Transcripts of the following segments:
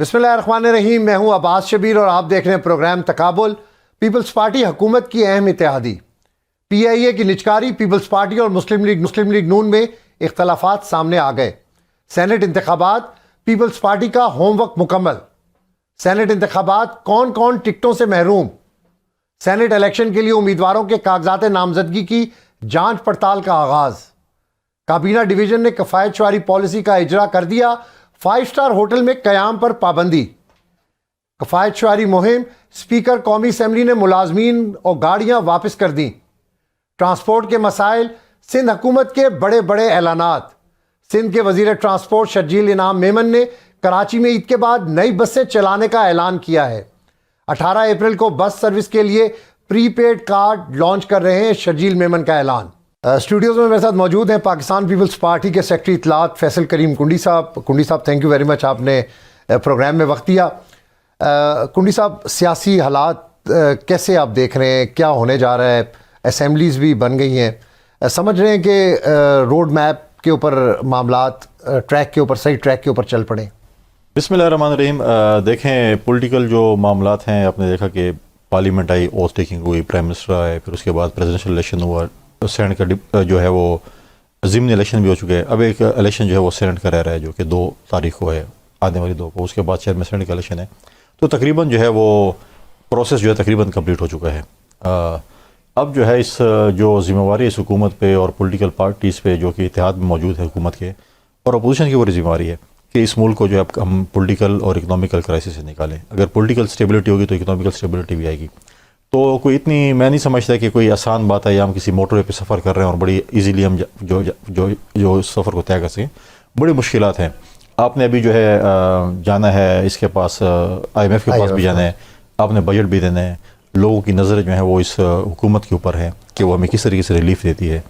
बिस्मिल्लाहिर्रहमानिर्रहीम। मैं हूं अब्बास शबीर और आप देख रहे हैं प्रोग्राम तकाबुल। पीपल्स पार्टी हुकूमत की अहम इत्तेहादी। PIA की निचकारी पीपल्स पार्टी और मुस्लिम लीग नून में इख्तलाफात सामने आ गए। सेनेट इंतखाबात, पीपल्स पार्टी का होमवर्क मुकम्मल। सेनेट इंतखाबात, कौन कौन टिकटों से महरूम। सेनेट इलेक्शन के लिए उम्मीदवारों के कागजात नामजदगी की जांच पड़ताल का आगाज। काबीना डिवीजन ने कफायत शुमारी पॉलिसी का इजरा कर दिया। 5 स्टार होटल में कयाम पर पाबंदी। कफायत शुमारी मुहिम, स्पीकर कौमी असम्बली ने मुलाजमीन और गाड़ियां वापस कर दी। ट्रांसपोर्ट के मसाइल, सिंध हुकूमत के बड़े बड़े ऐलानात। सिंध के वजीर ट्रांसपोर्ट शर्जील इनाम मेमन ने कराची में ईद के बाद नई बसें चलाने का ऐलान किया है। 18 अप्रैल को बस सर्विस के लिए प्रीपेड कार्ड लॉन्च कर रहे हैं शर्जील मेमन का ऐलान। स्टूडियोज़ में मेरे साथ मौजूद हैं पाकिस्तान पीपल्स पार्टी के सेक्रेटरी इत्तलात फैसल करीम कुंडी साहब, थैंक यू वेरी मच, आपने प्रोग्राम में वक्त दिया। कुंडी साहब, सियासी हालात कैसे आप देख रहे हैं, क्या होने जा रहा है? असेंबलीज़ भी बन गई हैं, समझ रहे हैं कि रोड मैप के ऊपर मामलात ट्रैक के ऊपर, सही ट्रैक के ऊपर चल पड़े? बिस्मिल्लाहिर्रहमानिर्रहीम। देखें, पॉलिटिकल जो मामलात हैं, आपने देखा कि पार्लियामेंट आई, ओथ टेकिंग हुई, प्राइम मिनिस्टर आए, फिर उसके बाद प्रेसिडेंशियल इलेक्शन हुआ, सेनेट का जो है वो ज़िमनी इलेक्शन भी हो चुके हैं। अब एक इलेक्शन जो है वो सेनेट का रह रहा है, जो कि 2 तारीख को है, आने वाली 2 को। उसके बाद चेयरमैन सेनेट का इलेक्शन है, तो तकरीबन जो है वो प्रोसेस जो है तकरीबन कंप्लीट हो चुका है। अब जो है इस जो जिम्मेवारी इस हुकूमत पे और पॉलिटिकल पार्टीज़ पे जो कि इत्तेहाद में मौजूद है हुकूमत के, और अपोजिशन की वो जिम्मेवारी है कि इस मुल्क को जो है हम पॉलिटिकल और इकनॉमिकल क्राइसिस से निकालें। अगर पॉलिटिकल स्टेबिलिटी होगी तो इकनॉमिकल स्टेबिलिटी भी आएगी। तो कोई इतनी मैं नहीं समझता कि कोई आसान बात है या हम किसी मोटरवे पे सफ़र कर रहे हैं और बड़ी इजीली हम जो सफ़र को तय कर सकें। बड़ी मुश्किलात हैं। आपने अभी जो है जाना है इसके पास, IMF के पास भी जाना है, आपने बजट भी देना है। लोगों की नज़र जो है वो इस हुकूमत के ऊपर है कि वो हमें किस तरीके से रिलीफ देती है।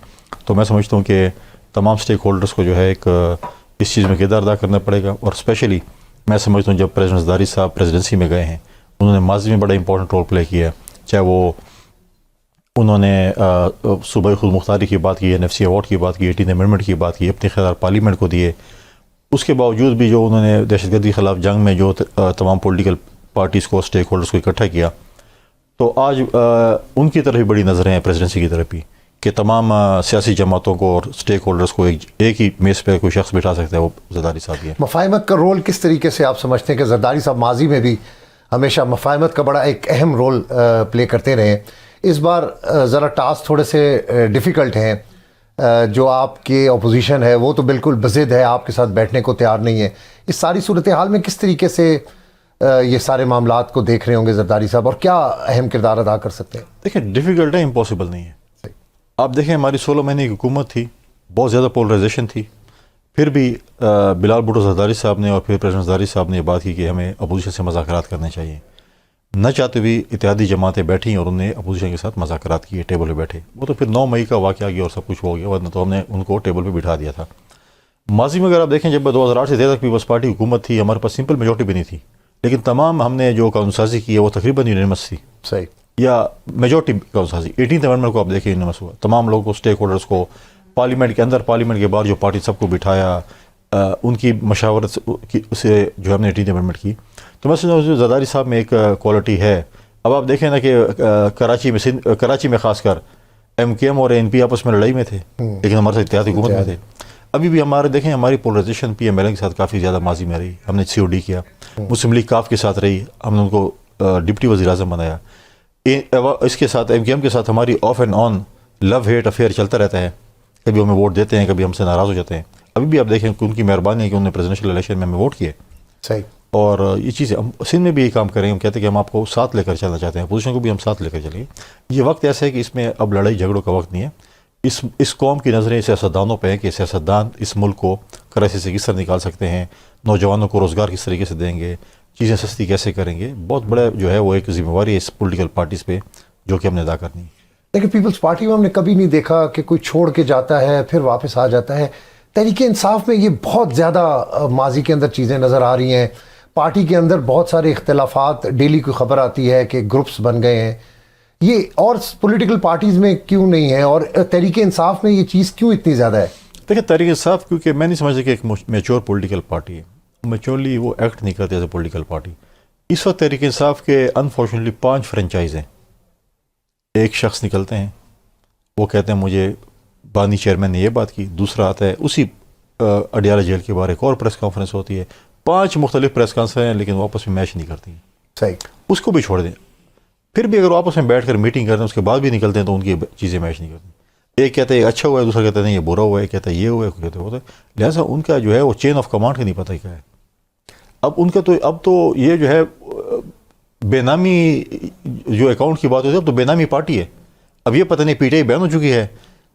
तो मैं समझता हूँ कि तमाम स्टेक होल्डर्स को जो है एक इस चीज़ में किरदार अदा करना पड़ेगा। और स्पेशली मैं समझता हूँ जब प्रेसिडेंट ज़रदारी साहब प्रेसिडेंसी में गए हैं, उन्होंने माजी में बड़ा इंपॉर्टेंट रोल प्ले किया है। चाहे वो उन्होंने सूबाई खुद मुख्तारी की बात की, NFC अवार्ड की बात की, 18 अमेंडमेंट की बात की, अपने ख़िलाफ़ पार्लियामेंट को दिए। उसके बावजूद भी जो उन्होंने दहशतगर्दी के ख़िलाफ़ जंग में जो तमाम पॉलिटिकल पार्टीज़ को, स्टेक होल्डर्स को इकट्ठा किया, तो आज उनकी तरफ भी बड़ी नज़रें हैं प्रेसिडेंसी की तरफ भी कि तमाम सियासी जमातों को और स्टेक होल्डर्स को एक ही मेज़ पर कोई शख्स बिठा सकता है, वो ज़रदारी साहब ही है। मफाहमत का रोल किस तरीके से आप समझते हैं कि ज़रदारी साहब माजी में भी हमेशा मफाहमत का बड़ा एक अहम रोल प्ले करते रहे? इस बार ज़रा टास्क थोड़े से डिफ़िकल्ट हैं। जो आपके अपोजिशन है वो तो बिल्कुल बज़िद है, आपके साथ बैठने को तैयार नहीं है। इस सारी सूरत हाल में किस तरीके से ये सारे मामलात को देख रहे होंगे ज़रदारी साहब, और क्या अहम किरदार अदा कर सकते हैं? देखिए, डिफ़िकल्ट है, इम्पॉसिबल नहीं है। आप देखें, हमारी 16 महीने की हुकूमत थी, बहुत ज़्यादा पोलराइजेशन थी, फिर भी बिलाल भुट्टो ज़रदारी साहब ने और फिर प्रेसिडेंट ज़रदारी साहब ने बात की कि हमें अपोजिशन से मुज़ाकरात करने चाहिए। न चाहते हुए इत्तेहादी जमातें बैठी और उन्होंने अपोजिशन के साथ मुज़ाकरात किए, टेबल पे बैठे। वो तो फिर 9 मई का वाक़या गया और सब कुछ हो गया, वरना तो हमने उनको टेबल पे बिठा दिया था। माजी में अगर आप देखें, जब 2008 से 13 तक पीपल्स पार्टी हुकूमत थी, हमारे पास सिंपल मेजॉरिटी भी नहीं थी, लेकिन तमाम हमने जो कानूनसाजी की है वो तकरीबन यूनानिमस थी। सही, या मेजॉरिटी कानूनसाजी। 18 अमेंडमेंट को आप देखिए यूनानिमस हुआ, तमाम लोगों को, स्टेक होल्डर्स को, पार्लियामेंट के अंदर, पार्लियामेंट के बाहर जो पार्टी सबको बिठाया, उनकी मशावरत से जो हमने 18 अमेंडमेंट की। तो मैं समझता हूँ ज़रदारी साहब में एक क्वालिटी है। अब आप देखें ना कि कराची में ख़ासकर MKM और NP आपस में लड़ाई में थे, लेकिन हमारे साथ इत्तेहादी हुकूमत में थे। अभी भी हमारे देखें, हमारी पोलराइजेशन PMLN के साथ काफ़ी ज़्यादा माजी में रही। हमने COD किया, मुस्लिम लीग काफ के साथ रही, हमने उनको डिप्टी वज़ीर आज़म बनाया। इसके साथ MKM के साथ हमारी of and on love hate affair चलता रहता है। कभी हमें वोट देते हैं, कभी हमसे नाराज़ हो जाते हैं। अभी भी आप देखें कि उनकी मेहरबानी है कि उन्होंने प्रेसिडेंशियल इलेक्शन में हमें वोट किए। सही। और ये चीज़ें हम सिंध में भी यही काम करेंगे। हम कहते हैं कि हम आपको साथ लेकर चलना चाहते हैं, अपोजिशन को भी हम साथ लेकर चलेंगे। ये वक्त ऐसा है कि इसमें अब लड़ाई झगड़ों का वक्त नहीं है। इस कौम की नज़रें सियासतदानों पे है कि सियासतदान इस मुल्क को क्राइसिस से किस तरह निकाल सकते हैं, नौजवानों को रोज़गार किस तरीके से देंगे, चीज़ें सस्ती कैसे करेंगे। बहुत बड़ा जो है वो एक जिम्मेवारी है इस पॉलिटिकल पार्टीज़ पे, जो कि हमने अदा करनी है। लेकिन पीपल्स पार्टी में हमने कभी नहीं देखा कि कोई छोड़ के जाता है फिर वापस आ जाता है। तहरीके इंसाफ में ये बहुत ज़्यादा माजी के अंदर चीज़ें नज़र आ रही हैं। पार्टी के अंदर बहुत सारे इख्तलाफात, डेली कोई ख़बर आती है कि ग्रुप्स बन गए हैं। ये और पॉलिटिकल पार्टीज़ में क्यों नहीं है, और तहरीके इंसाफ में ये चीज़ क्यों इतनी ज़्यादा है? देखिए, तहरीक इंसाफ क्योंकि मैं नहीं समझता कि एक मैच्योर पॉलिटिकल पार्टी है। मेच्योरली वो एक्ट नहीं करते एज ए पॉलिटिकल पार्टी। इस वक्त तहरीक इंसाफ के अनफॉर्चुनेटली 5 फ्रेंचाइज हैं। एक शख्स निकलते हैं, वो कहते हैं मुझे बानी चेयरमैन ने ये बात की, दूसरा आता है उसी अडियाला जेल के बारे एक और प्रेस कॉन्फ्रेंस होती है, 5 मुख्तलिफ प्रेस कॉन्फ्रेंस हैं लेकिन वो आपस में मैच नहीं करती हैं। सही, उसको भी छोड़ दें। फिर भी अगर वो आपस में बैठ कर मीटिंग करते हैं उसके बाद भी निकलते हैं तो उनकी चीज़ें मैच नहीं करती। एक कहते हैं अच्छा हुआ है, दूसरा कहता है नहीं ये बुरा हुआ है, कहता है ये हुआ है, कहते होता है। लिहाजा उनका जो है वो चेन ऑफ कमांड का नहीं पता क्या है। अब उनका तो अब तो ये जो है बेनामी जो अकाउंट की बात होती है, अब तो बेनामी पार्टी है। अब ये पता नहीं पीटीआई बैन हो चुकी है,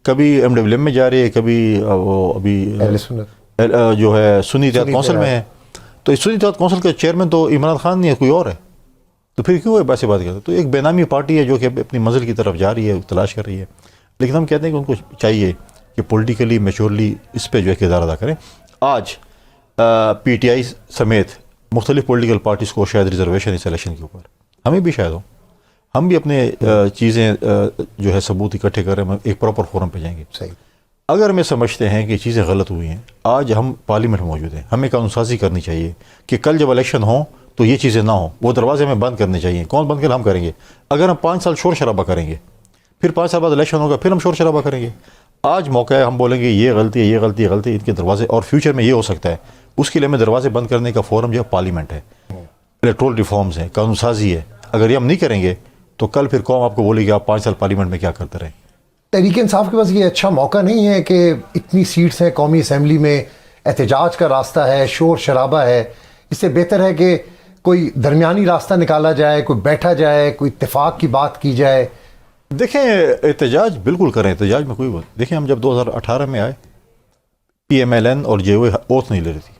कभी एमडब्ल्यूएम में जा रही है, कभी वो अभी जो है सुन्नी इत्तेहाद काउंसिल में है। तो इस सुन्नी इत्तेहाद काउंसिल का चेयरमैन तो इमरान खान नहीं है, कोई और है। तो फिर क्यों ऐसे बात करते? तो एक बेनामी पार्टी है जो कि अपनी मंजिल की तरफ जा रही है, तलाश कर रही है। लेकिन हम कहते हैं कि उनको चाहिए कि पॉलिटिकली मैच्योरली इस पर जो है किरदार अदा करें। आज पीटीआई समेत मुख्तलिफ पॉलिटिकल पार्टीज़ को शायद रिजर्वेशन इस इलेक्शन के ऊपर, हमें भी शायद हो, हम भी अपने चीज़ें जो है सबूत इकट्ठे करें, हम एक प्रॉपर फोरम पे जाएंगे। सही, अगर हमें समझते हैं कि चीज़ें गलत हुई हैं, आज हम पार्लियामेंट में मौजूद हैं, हमें कानूनसाजी करनी चाहिए कि कल जब इलेक्शन हो तो ये चीज़ें ना हो, वो दरवाजे हमें बंद करने चाहिए। कौन बंद करें? हम करेंगे। अगर हम 5 साल शोर शराबा करेंगे, फिर 5 साल बाद इलेक्शन होगा, फिर हम शोर शराबा करेंगे। आज मौका है, हम बोलेंगे ये गलती है, ये गलती है, गलती, इनके दरवाजे, और फ्यूचर में ये हो सकता है, उसके लिए हमें दरवाजे बंद करने का फोरम जो है पार्लियामेंट है, इलेक्टोरल रिफॉर्म्स है, कानून साजी है। अगर ये हम नहीं करेंगे तो कल फिर कौम आपको बोलेगी आप 5 साल पार्लियामेंट में क्या करते रहे। तहरीक इंसाफ के पास ये अच्छा मौका नहीं है कि इतनी सीट्स हैं कौमी असम्बली में, एहतजाज का रास्ता है, शोर शराबा है, इससे बेहतर है कि कोई दरमियानी रास्ता निकाला जाए, कोई बैठा जाए, कोई इत्तेफाक की बात की जाए। देखें, एहतजाज बिल्कुल करें, एहतजाज में कोई बात। देखें, हम जब 2018 में आए, PMLN और JOA ओथ नहीं ले रही थी,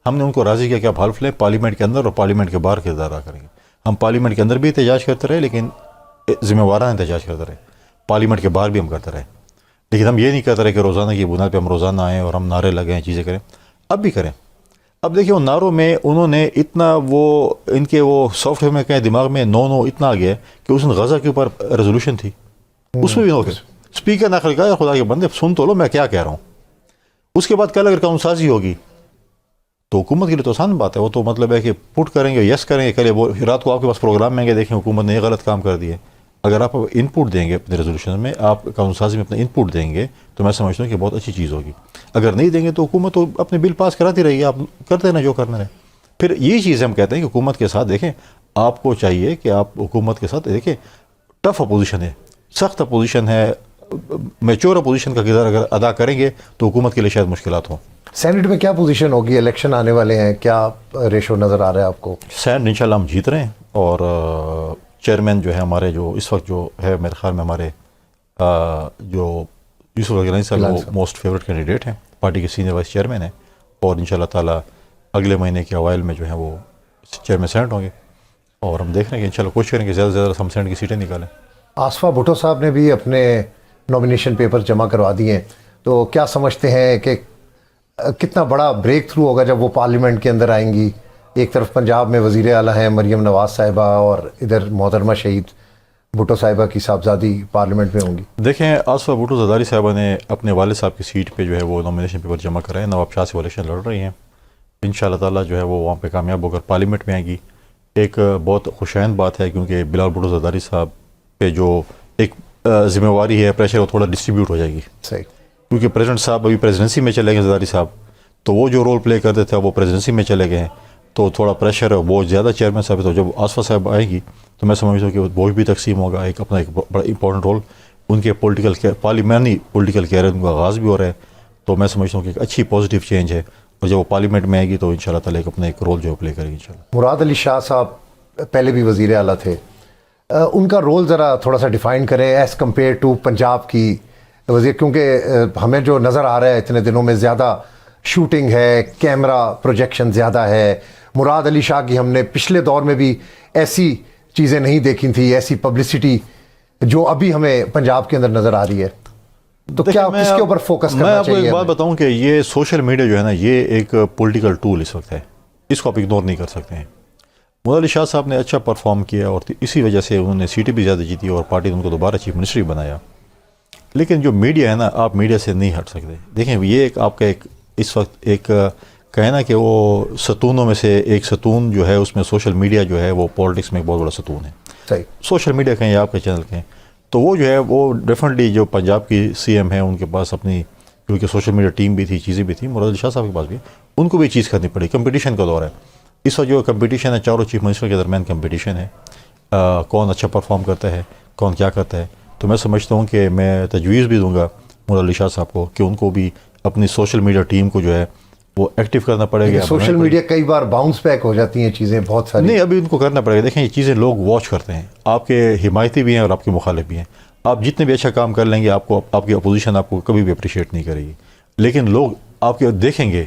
हमने उनको राज़ी किया कि आप हल्फ लें, पार्लियामेंट के अंदर और पार्लियामेंट के बाहर किरदार अदा करेंगे। हम पार्लियामेंट के अंदर भी एहतजाज करते रहे, लेकिन जिम्मेवाराना एहतजाज करते रहे, पार्लियामेंट के बाहर भी हम करते रहे। लेकिन हम ये नहीं करते रहे कि रोज़ाना की बुनियाद पर हम रोज़ाना आएँ और हम नारे लगाएँ, चीज़ें करें। अब भी करें। अब देखिए, उन नारों में उन्होंने इतना वो इनके वो सॉफ्टवेयर में कहें दिमाग में नो इतना आ गया है कि उस दिन गज़ा के ऊपर रेजोल्यूशन थी, उसमें भी नो के स्पीकर ने कहा खुदा के बंदे सुन तो लो मैं क्या कह रहा हूँ। उसके बाद कल अगर कानून साजी होगी तो हुकूमत के लिए तो आसान बात है, वो तो मतलब है कि पुट करेंगे, यस करेंगे, कल वो रात को आपके पास प्रोग्राम में आएंगे, देखें हुकूमत ने ये गलत काम कर दिए। अगर आप इनपुट देंगे अपने रेजोल्यूशन में, आप कानून साजी में अपना इनपुट देंगे, तो मैं समझता हूँ कि बहुत अच्छी चीज़ होगी। अगर नहीं देंगे तो हुकूमत तो अपने बिल पास कराती रहेगी, आप करते रहना जो करना है। फिर यही चीज़ हम कहते हैं कि हुकूमत के साथ देखें, आपको चाहिए कि आप हुकूमत के साथ देखें, टफ अपोजिशन है, सख्त अपोजिशन है, मैच्योर अपोजिशन का किरदार अगर अदा करेंगे तो हुकूमत के लिए शायद मुश्किलात हों। सेनेट में क्या पोजीशन होगी? इलेक्शन आने वाले हैं, क्या रेशो नज़र आ रहा है आपको? सेनेट इंशाल्लाह हम जीत रहे हैं, और चेयरमैन जो है हमारे, जो इस वक्त जो है मेरे ख्याल में हमारे जो यूसुफ गिलानी साहब, वो मोस्ट फेवरेट कैंडिडेट हैं, पार्टी के सीनियर वाइस चेयरमैन हैं, और इंशाल्लाह ताला अगले महीने के अवाइल में जो है वो चेयरमैन सेनेट होंगे। और हम देख रहे हैं कि इंशाल्लाह कोशिश करेंगे ज़्यादा से ज़्यादा हम सेनेट की सीटें निकालें। आसफा भुट्टो साहब ने भी अपने नॉमिनेशन पेपर जमा करवा दिए हैं, तो क्या समझते हैं कि कितना बड़ा ब्रेक थ्रू होगा जब वो पार्लियामेंट के अंदर आएंगी? एक तरफ पंजाब में वज़ीर आला हैं मरीम नवाज़ साहिबा, और इधर मोहतरमा शहीद भुट्टो साहिबा की साहबजादी पार्लियामेंट में होंगी। देखें, आसफा भुट्टो ज़रदारी साहिबा ने अपने वालिद साहब की सीट पे जो है वो नॉमिनेशन पेपर जमा कराए, नवाब शाह से वो इलेक्शन लड़ रही हैं। इंशाल्लाह ताला जो है वो वहाँ पे कामयाब होकर पार्लियामेंट में आएगी। एक बहुत खुशैन बात है, क्योंकि बिलाल भुट्टो ज़रदारी साहब पे जो एक जिम्मेवारी है, प्रेशर, वो थोड़ा डिस्ट्रीब्यूट हो जाएगी। सही, क्योंकि प्रेसिडेंट साहब अभी प्रेसिडेंसी में चले गए, ज़रदारी साहब, तो वो जो रोल प्ले करते थे वो प्रेसिडेंसी में चले गए हैं, तो थोड़ा प्रेशर है वो ज़्यादा चेयरमैन साहब। तो जब आसफा साहब आएगी तो मैं समझता हूँ कि बोझ भी तकसीम होगा, एक अपना एक बड़ा इंपॉर्टेंट रोल उनके पॉलिटिकल पार्लियामानी पॉलिटिकल कैरियर उनका आगाज़ भी हो रहा है। तो मैं समझता हूँ कि एक अच्छी पॉजिटिव चेंज है, और जब वो पार्लियामेंट में आएगी तो इंशाल्लाह ताला एक अपना एक रोल जो प्ले करेगी इंशाल्लाह। मुराद अली शाह साहब पहले भी वज़ीर आला थे, उनका रोल ज़रा थोड़ा सा डिफ़ाइन करें एज़ कम्पेयर टू पंजाब की वज़ीर, क्योंकि हमें जो नज़र आ रहा है इतने दिनों में ज़्यादा शूटिंग है, कैमरा प्रोजेक्शन ज़्यादा है। मुराद अली शाह की हमने पिछले दौर में भी ऐसी चीज़ें नहीं देखी थी, ऐसी पब्लिसिटी जो अभी हमें पंजाब के अंदर नज़र आ रही है। तो क्या किसके ऊपर फोकस करना चाहिए? मैं आपको एक बात बताऊं कि ये सोशल मीडिया जो है ना, ये एक पॉलिटिकल टूल इस वक्त है, इसको आप इग्नोर नहीं कर सकते हैं। मुराद अली शाह साहब ने अच्छा परफॉर्म किया, और इसी वजह से उन्होंने सीटें भी ज़्यादा जीती, और पार्टी ने उनको दोबारा चीफ मिनिस्टर बनाया। लेकिन जो मीडिया है ना, आप मीडिया से नहीं हट सकते। देखें, ये एक आपका एक इस वक्त एक कहे ना कि वो सतूनों में से एक सतून जो है, उसमें सोशल मीडिया जो है वो पॉलिटिक्स में एक बहुत बड़ा सतून है। सही। सोशल मीडिया कहें या आपके चैनल कहें, तो वो जो है वो डेफिनेटली जो पंजाब की सीएम है उनके पास अपनी, क्योंकि सोशल मीडिया टीम भी थी, चीज़ें भी थी, मुराद अली शाह साहब के पास भी, उनको भी चीज़ करनी पड़ी। कंपटीशन का दौर है इस वक्त, जो कंपटीशन है चारों चीफ मिनिस्टर के दरमियान कंपटीशन है, कौन अच्छा परफॉर्म करता है, कौन क्या करता है। तो मैं समझता हूँ कि मैं तजवीज़ भी दूंगा मुराद अली शाह साहब को कि उनको भी अपनी सोशल मीडिया टीम को जो है वो एक्टिव करना पड़ेगा। सोशल मीडिया कई बार बाउंस बैक हो जाती हैं चीज़ें बहुत सारी। नहीं, अभी उनको करना पड़ेगा। देखें, ये चीज़ें लोग वॉच करते हैं, आपके हिमायती भी हैं और आपके मुखालिफ भी हैं। आप जितने भी अच्छा काम कर लेंगे, आपको आपकी अपोजिशन आपको कभी भी अप्रिशिएट नहीं करेगी, लेकिन लोग आपके देखेंगे,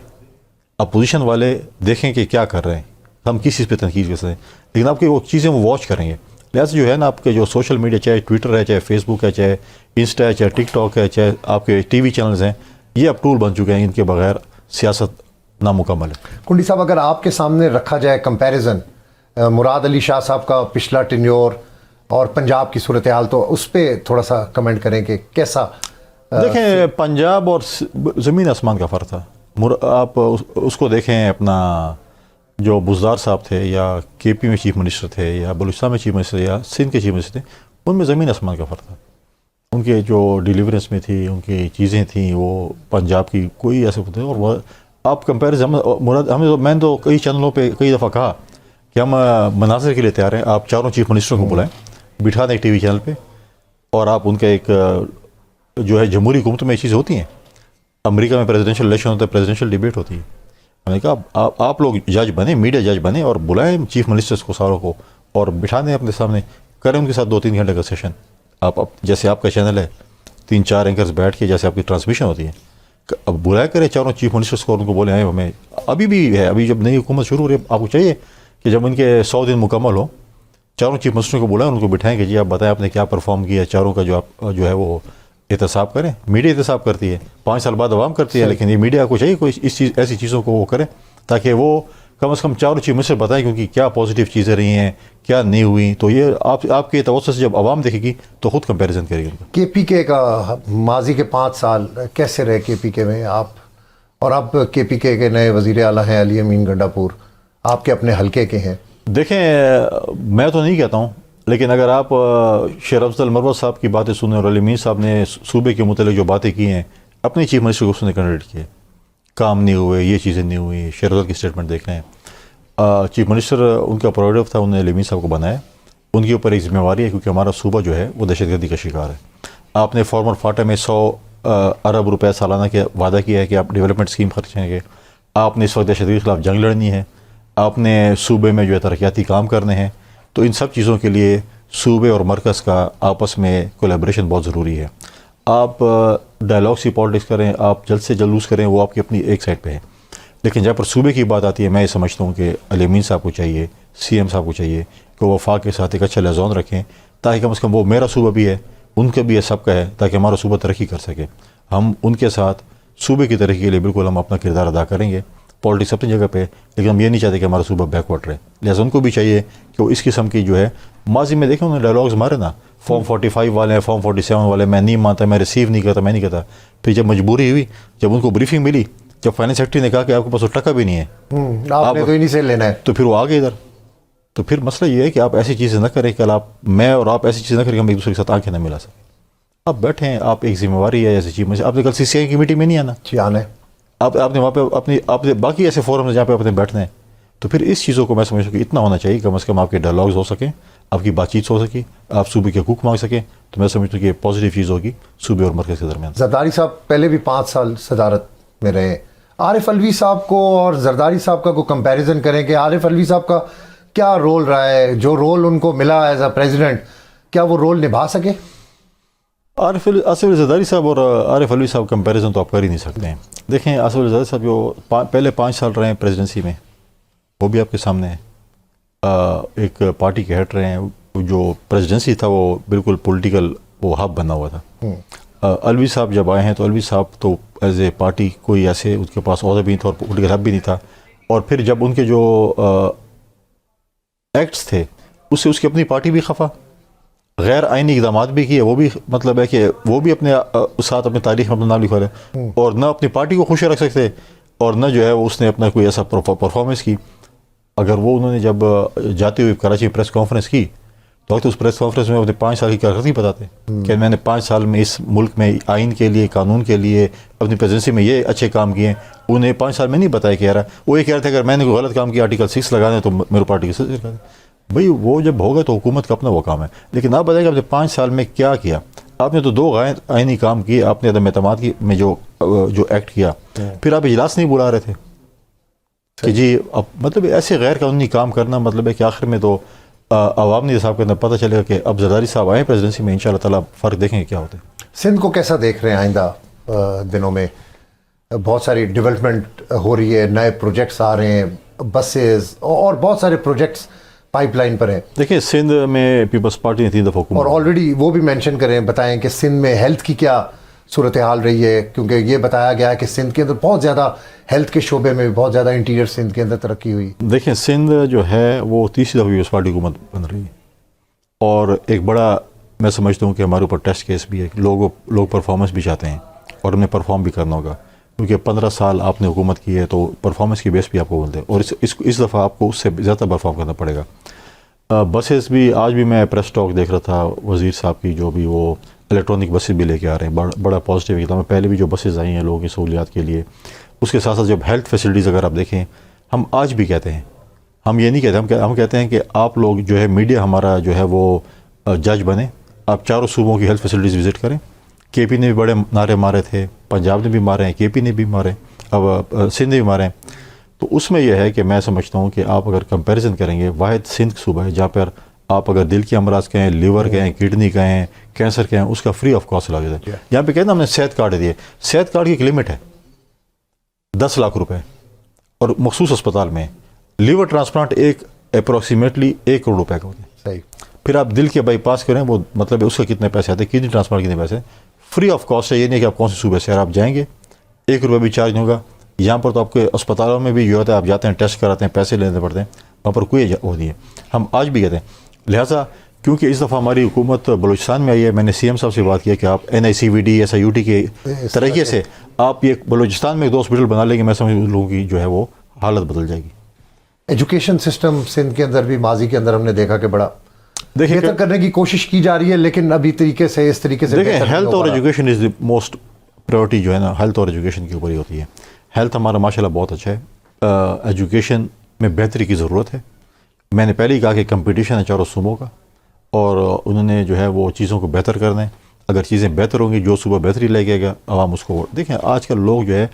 अपोजिशन वाले देखें कि क्या कर रहे हैं, हम किस चीज़ पे तनकीद कर सकते हैं, लेकिन आपकी वो चीज़ें वो वॉच करेंगे। लिहाजा जो है ना, आपके जो सोशल मीडिया, चाहे ट्विटर है, चाहे फेसबुक है, चाहे इंस्टा है, चाहे टिकटॉक है, चाहे आपके टीवी चैनल्स हैं, ये अब टूल बन चुके हैं, इनके बगैर सियासत नामुकम्मल है। कुंडी साहब, अगर आपके सामने रखा जाए कंपैरिजन मुराद अली शाह साहब का पिछला टेन्योर और पंजाब की सूरत हाल, तो उस पर थोड़ा सा कमेंट करें कि कैसा। देखें, पंजाब और ज़मीन आसमान का फ़र्क था। आप उसको देखें, अपना जो बुज़दार साहब थे, या केपी में चीफ मिनिस्टर थे, या बलूचिस्तान में चीफ मिनिस्टर, या सिंध के चीफ मिनिस्टर थे, उनमें ज़मीन आसमान का फ़र्क था। उनके जो डिलीवरेंस में थी, उनकी चीज़ें थी, वो पंजाब की कोई ऐसे होते। और वो आप कंपेरिजन, मुराद हमें, मैंने तो कई चैनलों पे कई दफ़ा कहा कि हम मनाज़र के लिए तैयार हैं, आप चारों चीफ मिनिस्टरों को बुलाएं, बिठा दें टीवी चैनल पे, और आप उनका एक जो है जमहूरी हुकूमत में ये चीज़ होती हैं। अमेरिका में प्रेसिडेंशियल इलेक्शन होता है, प्रेसिडेंशियल डिबेट होती है। मैंने कहा आप लोग जज बने, मीडिया जज बने, और बुलाएं चीफ मिनिस्टर्स को सारों को, और बिठा दें अपने सामने, करें उनके साथ 2-3 घंटे का सेशन। आप जैसे आपका चैनल है, 3-4 एंकर्स बैठ के जैसे आपकी ट्रांसमिशन होती है, अब बुलाया करें चारों चीफ मिनिस्टर्स को, और उनको बोले आए हमें अभी भी है, अभी जब नई हुकूमत शुरू हो रही है, आपको चाहिए कि जब उनके 100 दिन मुकम्मल हो, चारों चीफ मिनिस्टरों को बुलाएं, उनको बिठाएं कि जी आप बताएं आपने क्या परफॉर्म किया। चारों का जो है वो एहतसाब करें। मीडिया एहतसाब करती है, 5 साल बाद आवाम करती है, लेकिन ये मीडिया को चाहिए कोई इस चीज़, ऐसी चीज़ों को वो करें, ताकि वो कम से कम चारों चीफ मिनिस्टर बताएं क्योंकि क्या पॉजिटिव चीज़ें रही हैं, क्या नहीं हुई। तो ये आपके तवज्जो से जब आवाम देखेगी तो खुद कंपैरिजन करेगी उनका। KPK का माजी के 5 साल कैसे रहे KPK में आप, और अब KPK के नए वज़ीर आला हैं अली अमीन गंडापुर, आपके अपने हलके के हैं। देखें, मैं तो नहीं कहता हूँ, लेकिन अगर आप शेर अफजल मरवत साहब की बातें सुने, और अली अमीन साहब ने सूबे के मुतल्लिक़ जो बातें की हैं, अपने चीफ मिनिस्टर को उसने कैंडिडेट किए, काम नहीं हुए, ये चीज़ें नहीं हुई। शेर अफजल की स्टेटमेंट देख रहे हैं, चीफ मिनिस्टर उनका प्रोग्रेटिव था, उन्होंने अली अमीन साहब को बनाया, उनके ऊपर एक जिम्मेवारी है, क्योंकि हमारा सूबा जो है वो दहशतगर्दी का शिकार है। आपने फॉर्मर फाटा में 100 अरब रुपये सालाना के वादा किया है कि आप डेवलपमेंट स्कीम खर्चेंगे। आपने इस वक्त दहशतगर्दी के खिलाफ जंग लड़नी है, आपने सूबे में जो है तरक्याती काम करने हैं। तो इन सब चीज़ों के लिए सूबे और मरकज़ का आपस में कोलैबोरेशन बहुत ज़रूरी है। आप डायलॉग सी पॉलिटिक्स करें, आप जल्द से जल्द लूज़ करें, वो आपकी अपनी एक साइड पे है, लेकिन जहाँ पर सूबे की बात आती है, मैं ये समझता हूँ कि अली अमीन साहब को चाहिए, CM साहब को चाहिए कि वो वफाक के साथ एक अच्छा लिहाज़ रखें, ताकि कम से कम वो मेरा सूबा भी है, उनका भी है, सबका है, ताकि हमारा सूबा तरक्की कर सके। हम उनके साथ सूबे की तरक्की के लिए बिल्कुल हम अपना किरदार अदा करेंगे। पॉलिटिक्स अपनी जगह पे, लेकिन हम ये नहीं चाहते कि हमारा सूबा बैकवर्ड रहे। लिहाजा उनको भी चाहिए कि वो इस किस्म की जो है, माजी में देखें उन्होंने डायलॉग्स मारे ना, फॉर्म 45 वाले हैं, फॉर्म 47 वाले, मैं नहीं मानता, मैं रिसीव नहीं करता, मैं नहीं करता। फिर जब मजबूरी हुई, जब उनको ब्रीफिंग मिली, जब फाइनेंस सेक्रेटरी ने कहा कि आपके पास तो टका भी नहीं है, आपने तो इन्हीं से लेना है, तो फिर वो आ गए इधर। तो फिर मसला ये है कि आप ऐसी चीज़ें ना करें, कल आप, मैं और आप ऐसी चीज़ें ना करें कि हम एक दूसरे के साथ आंखें ना मिला सकें। आप बैठे हैं, आप एक जिम्मेवारी है ऐसी चीज़ में, आपने कल CCI की मीटिंग में नहीं आना, आना है, आपने वहाँ पे आपने बाकी ऐसे फोरम है जहाँ पे अपने बैठने हैं। तो फिर इस चीज़ों को मैं समझता हूँ कि इतना होना चाहिए, कम से कम आपके डायलॉग्स हो सकें, आपकी बातचीत हो सके, आप सूबे के हकूक़ मांग सकें। तो मैं समझता हूँ कि पॉजिटिव चीज़ होगी सूबे और मरकज़ के दरमियान। जरदारी साहब पहले भी 5 साल सदारत में रहे। आरिफ अलवी साहब को और जरदारी साहब का को कंपैरिजन करें कि आरिफ अलवी साहब का क्या रोल रहा है, जो रोल उनको मिला एज अ प्रेसिडेंट, क्या वो रोल निभा सके? आसिफ जरदारी साहब और आरिफ अलवी साहब कंपैरिजन तो आप कर ही नहीं सकते हैं। देखें, आसिफ जरदारी साहब जो पहले 5 साल रहे हैं प्रेसिडेंसी में, वो भी आपके सामने है। एक पार्टी के हेड रहे हैं, जो प्रेसिडेंसी था वो बिल्कुल पॉलिटिकल वो हब बना हुआ था। अलवी साहब जब आए हैं तो अलवी साहब तो एज ए पार्टी कोई ऐसे उनके पास ओहदा भी नहीं था और पॉलिटिकल हब भी नहीं था। और फिर जब उनके जो एक्ट्स थे उससे उसकी अपनी पार्टी भी खफा, गैर आइनी इक़दामात भी किए, वो भी मतलब है कि वो भी अपने साथ अपनी तारीख में अपना नाम लिखवा रहे और ना अपनी पार्टी को खुश रख सकते और न जो है वो उसने अपना कोई ऐसा परफॉर्मेंस की। अगर वो उन्होंने जब जाते हुए कराची में प्रेस कॉन्फ्रेंस की तो उस प्रेस कॉन्फ्रेंस में अपने 5 साल की कारकर्दगी बताते कि मैंने 5 साल में इस मुल्क में आइन के लिए, कानून के लिए, अपनी प्रेजेंसी में ये अच्छे काम किए। उन्हें 5 साल में नहीं बताया कि यार, वो ये कह रहे थे अगर मैंने कोई गलत काम किया आर्टिकल 6 लगा दें तो मेरे पार्टी की सदस्य लगा दें। भाई वो जब होगा तो हुकूमत का अपना वो काम है, लेकिन आप बताएंगे आपने 5 साल में क्या किया। आपने तो 2 आइनी काम किए, आपने अदम एतमाद की में जो एक्ट किया, फिर आप इजलास नहीं बुला रहे थे कि जी अब मतलब ऐसे गैर कानूनी काम करना मतलब है कि आखिर में तो अवाम ने हिसाब करना पता चलेगा कि अब जरदारी साहब आए प्रेसिडेंसी में, इंशाल्लाह ताला फ़र्क देखेंगे क्या होता है। सिंध को कैसा देख रहे हैं आइंदा दिनों में? बहुत सारी डेवलपमेंट हो रही है, नए प्रोजेक्ट्स आ रहे हैं, बसेस और बहुत सारे प्रोजेक्ट्स पाइपलाइन पर हैं। देखिए सिंध में पीपल्स पार्टी ने 3 दफ़ा हुकूमत, और ऑलरेडी वो भी मेंशन करें, बताएं कि सिंध में हेल्थ की क्या सूरत हाल रही है, क्योंकि ये बताया गया है कि सिंध के अंदर बहुत ज़्यादा हेल्थ के शोबे में बहुत ज़्यादा इंटीरियर सिंध के अंदर तरक्की हुई। देखिए सिंध जो है वो 30 दफ़ा पीपल्स पार्टी हुकूमत बन रही है, और एक बड़ा मैं समझता हूँ कि हमारे ऊपर टेस्ट केस भी है। लोग परफॉर्मेंस भी चाहते हैं और उन्हें परफॉर्म भी करना होगा, क्योंकि 15 साल आपने हुकूमत की है तो परफॉर्मेंस की बेस भी आपको बोलते हैं, और इस दफ़ा आपको उससे ज़्यादा परफॉर्म करना पड़ेगा। बसेस भी, आज भी मैं प्रेस टॉक देख रहा था वज़ीर साहब की, जो भी वो इलेक्ट्रॉनिक बसेस भी लेके आ रहे हैं, बड़ा पॉजिटिव एकदम है। पहले भी जो बसेस आई हैं लोगों की सहूलियात के लिए, उसके साथ साथ जब हेल्थ फैसिलिटीज़ अगर आप देखें, हम आज भी कहते हैं, हम ये नहीं कहते, हम कहते हैं कि आप लोग जो है मीडिया हमारा जो है वो जज बने, आप चारों सूबों की हेल्थ फैसिलिटीज़ विज़िट करें। केपी ने भी बड़े नारे मारे थे, पंजाब ने भी मारे हैं, केपी ने भी मारे, अब सिंध ने भी मारे हैं। तो उसमें यह है कि मैं समझता हूँ कि आप अगर कंपैरिजन करेंगे, वाहिद सिंध सूबा है जहाँ पर आप अगर दिल के अमराज कहें, लीवर कहें, किडनी कहें, कैंसर कहें, उसका फ्री ऑफ कॉस्ट इलाज है। यहाँ पे कहते हैं हमने सेहत कार्ड दिए, सेहत कार्ड की एक लिमिट है 10 लाख रुपए, और मखसूस अस्पताल में लीवर ट्रांसप्लांट एक अप्रोक्सीमेटली 1 करोड़ रुपए का होता है। सही। फिर आप दिल के बाईपास करें, वो मतलब उसका कितने पैसे आते हैं, किडनी ट्रांसप्लांट कितने पैसे, फ्री ऑफ कॉस्ट है। ये नहीं कि आप कौन से सूबे से आप जाएंगे 1 रुपये भी चार्ज नहीं होगा। यहाँ पर तो आपके अस्पतालों में भी जो होता है, आप जाते हैं टेस्ट कराते हैं, पैसे लेने पड़ते हैं, वहाँ पर कोई वो नहीं है। हम आज भी कहते हैं, लिहाजा क्योंकि इस दफ़ा हमारी हुकूमत बलूचिस्तान में आई है, मैंने CM साहब से बात किया कि आप NICVD SIUT के तरीके से आप ये बलूचिस्तान में 2 हॉस्पिटल बना लेंगे, मैं समझ लोगों की जो है वो हालत बदल जाएगी। एजुकेशन सिस्टम सिंध के अंदर भी माजी के अंदर हमने देखा कि बड़ा बेहतर करने की कोशिश की जा रही है, लेकिन अभी इस तरीके से देखिए हेल्थ और education is the most priority जो है ना, हेल्थ और एजुकेशन के ऊपर ही होती है। हेल्थ हमारा माशाल्लाह बहुत अच्छा है, एजुकेशन में बेहतरी की ज़रूरत है। मैंने पहले ही कहा कि कंपटीशन है चारों सूबों का, और उन्होंने जो है वो चीज़ों को बेहतर करना है। अगर चीज़ें बेहतर होंगी, जो सूबा बेहतरी ले गएगा, आवाम उसको वोट। देखें आजकल लोग जो है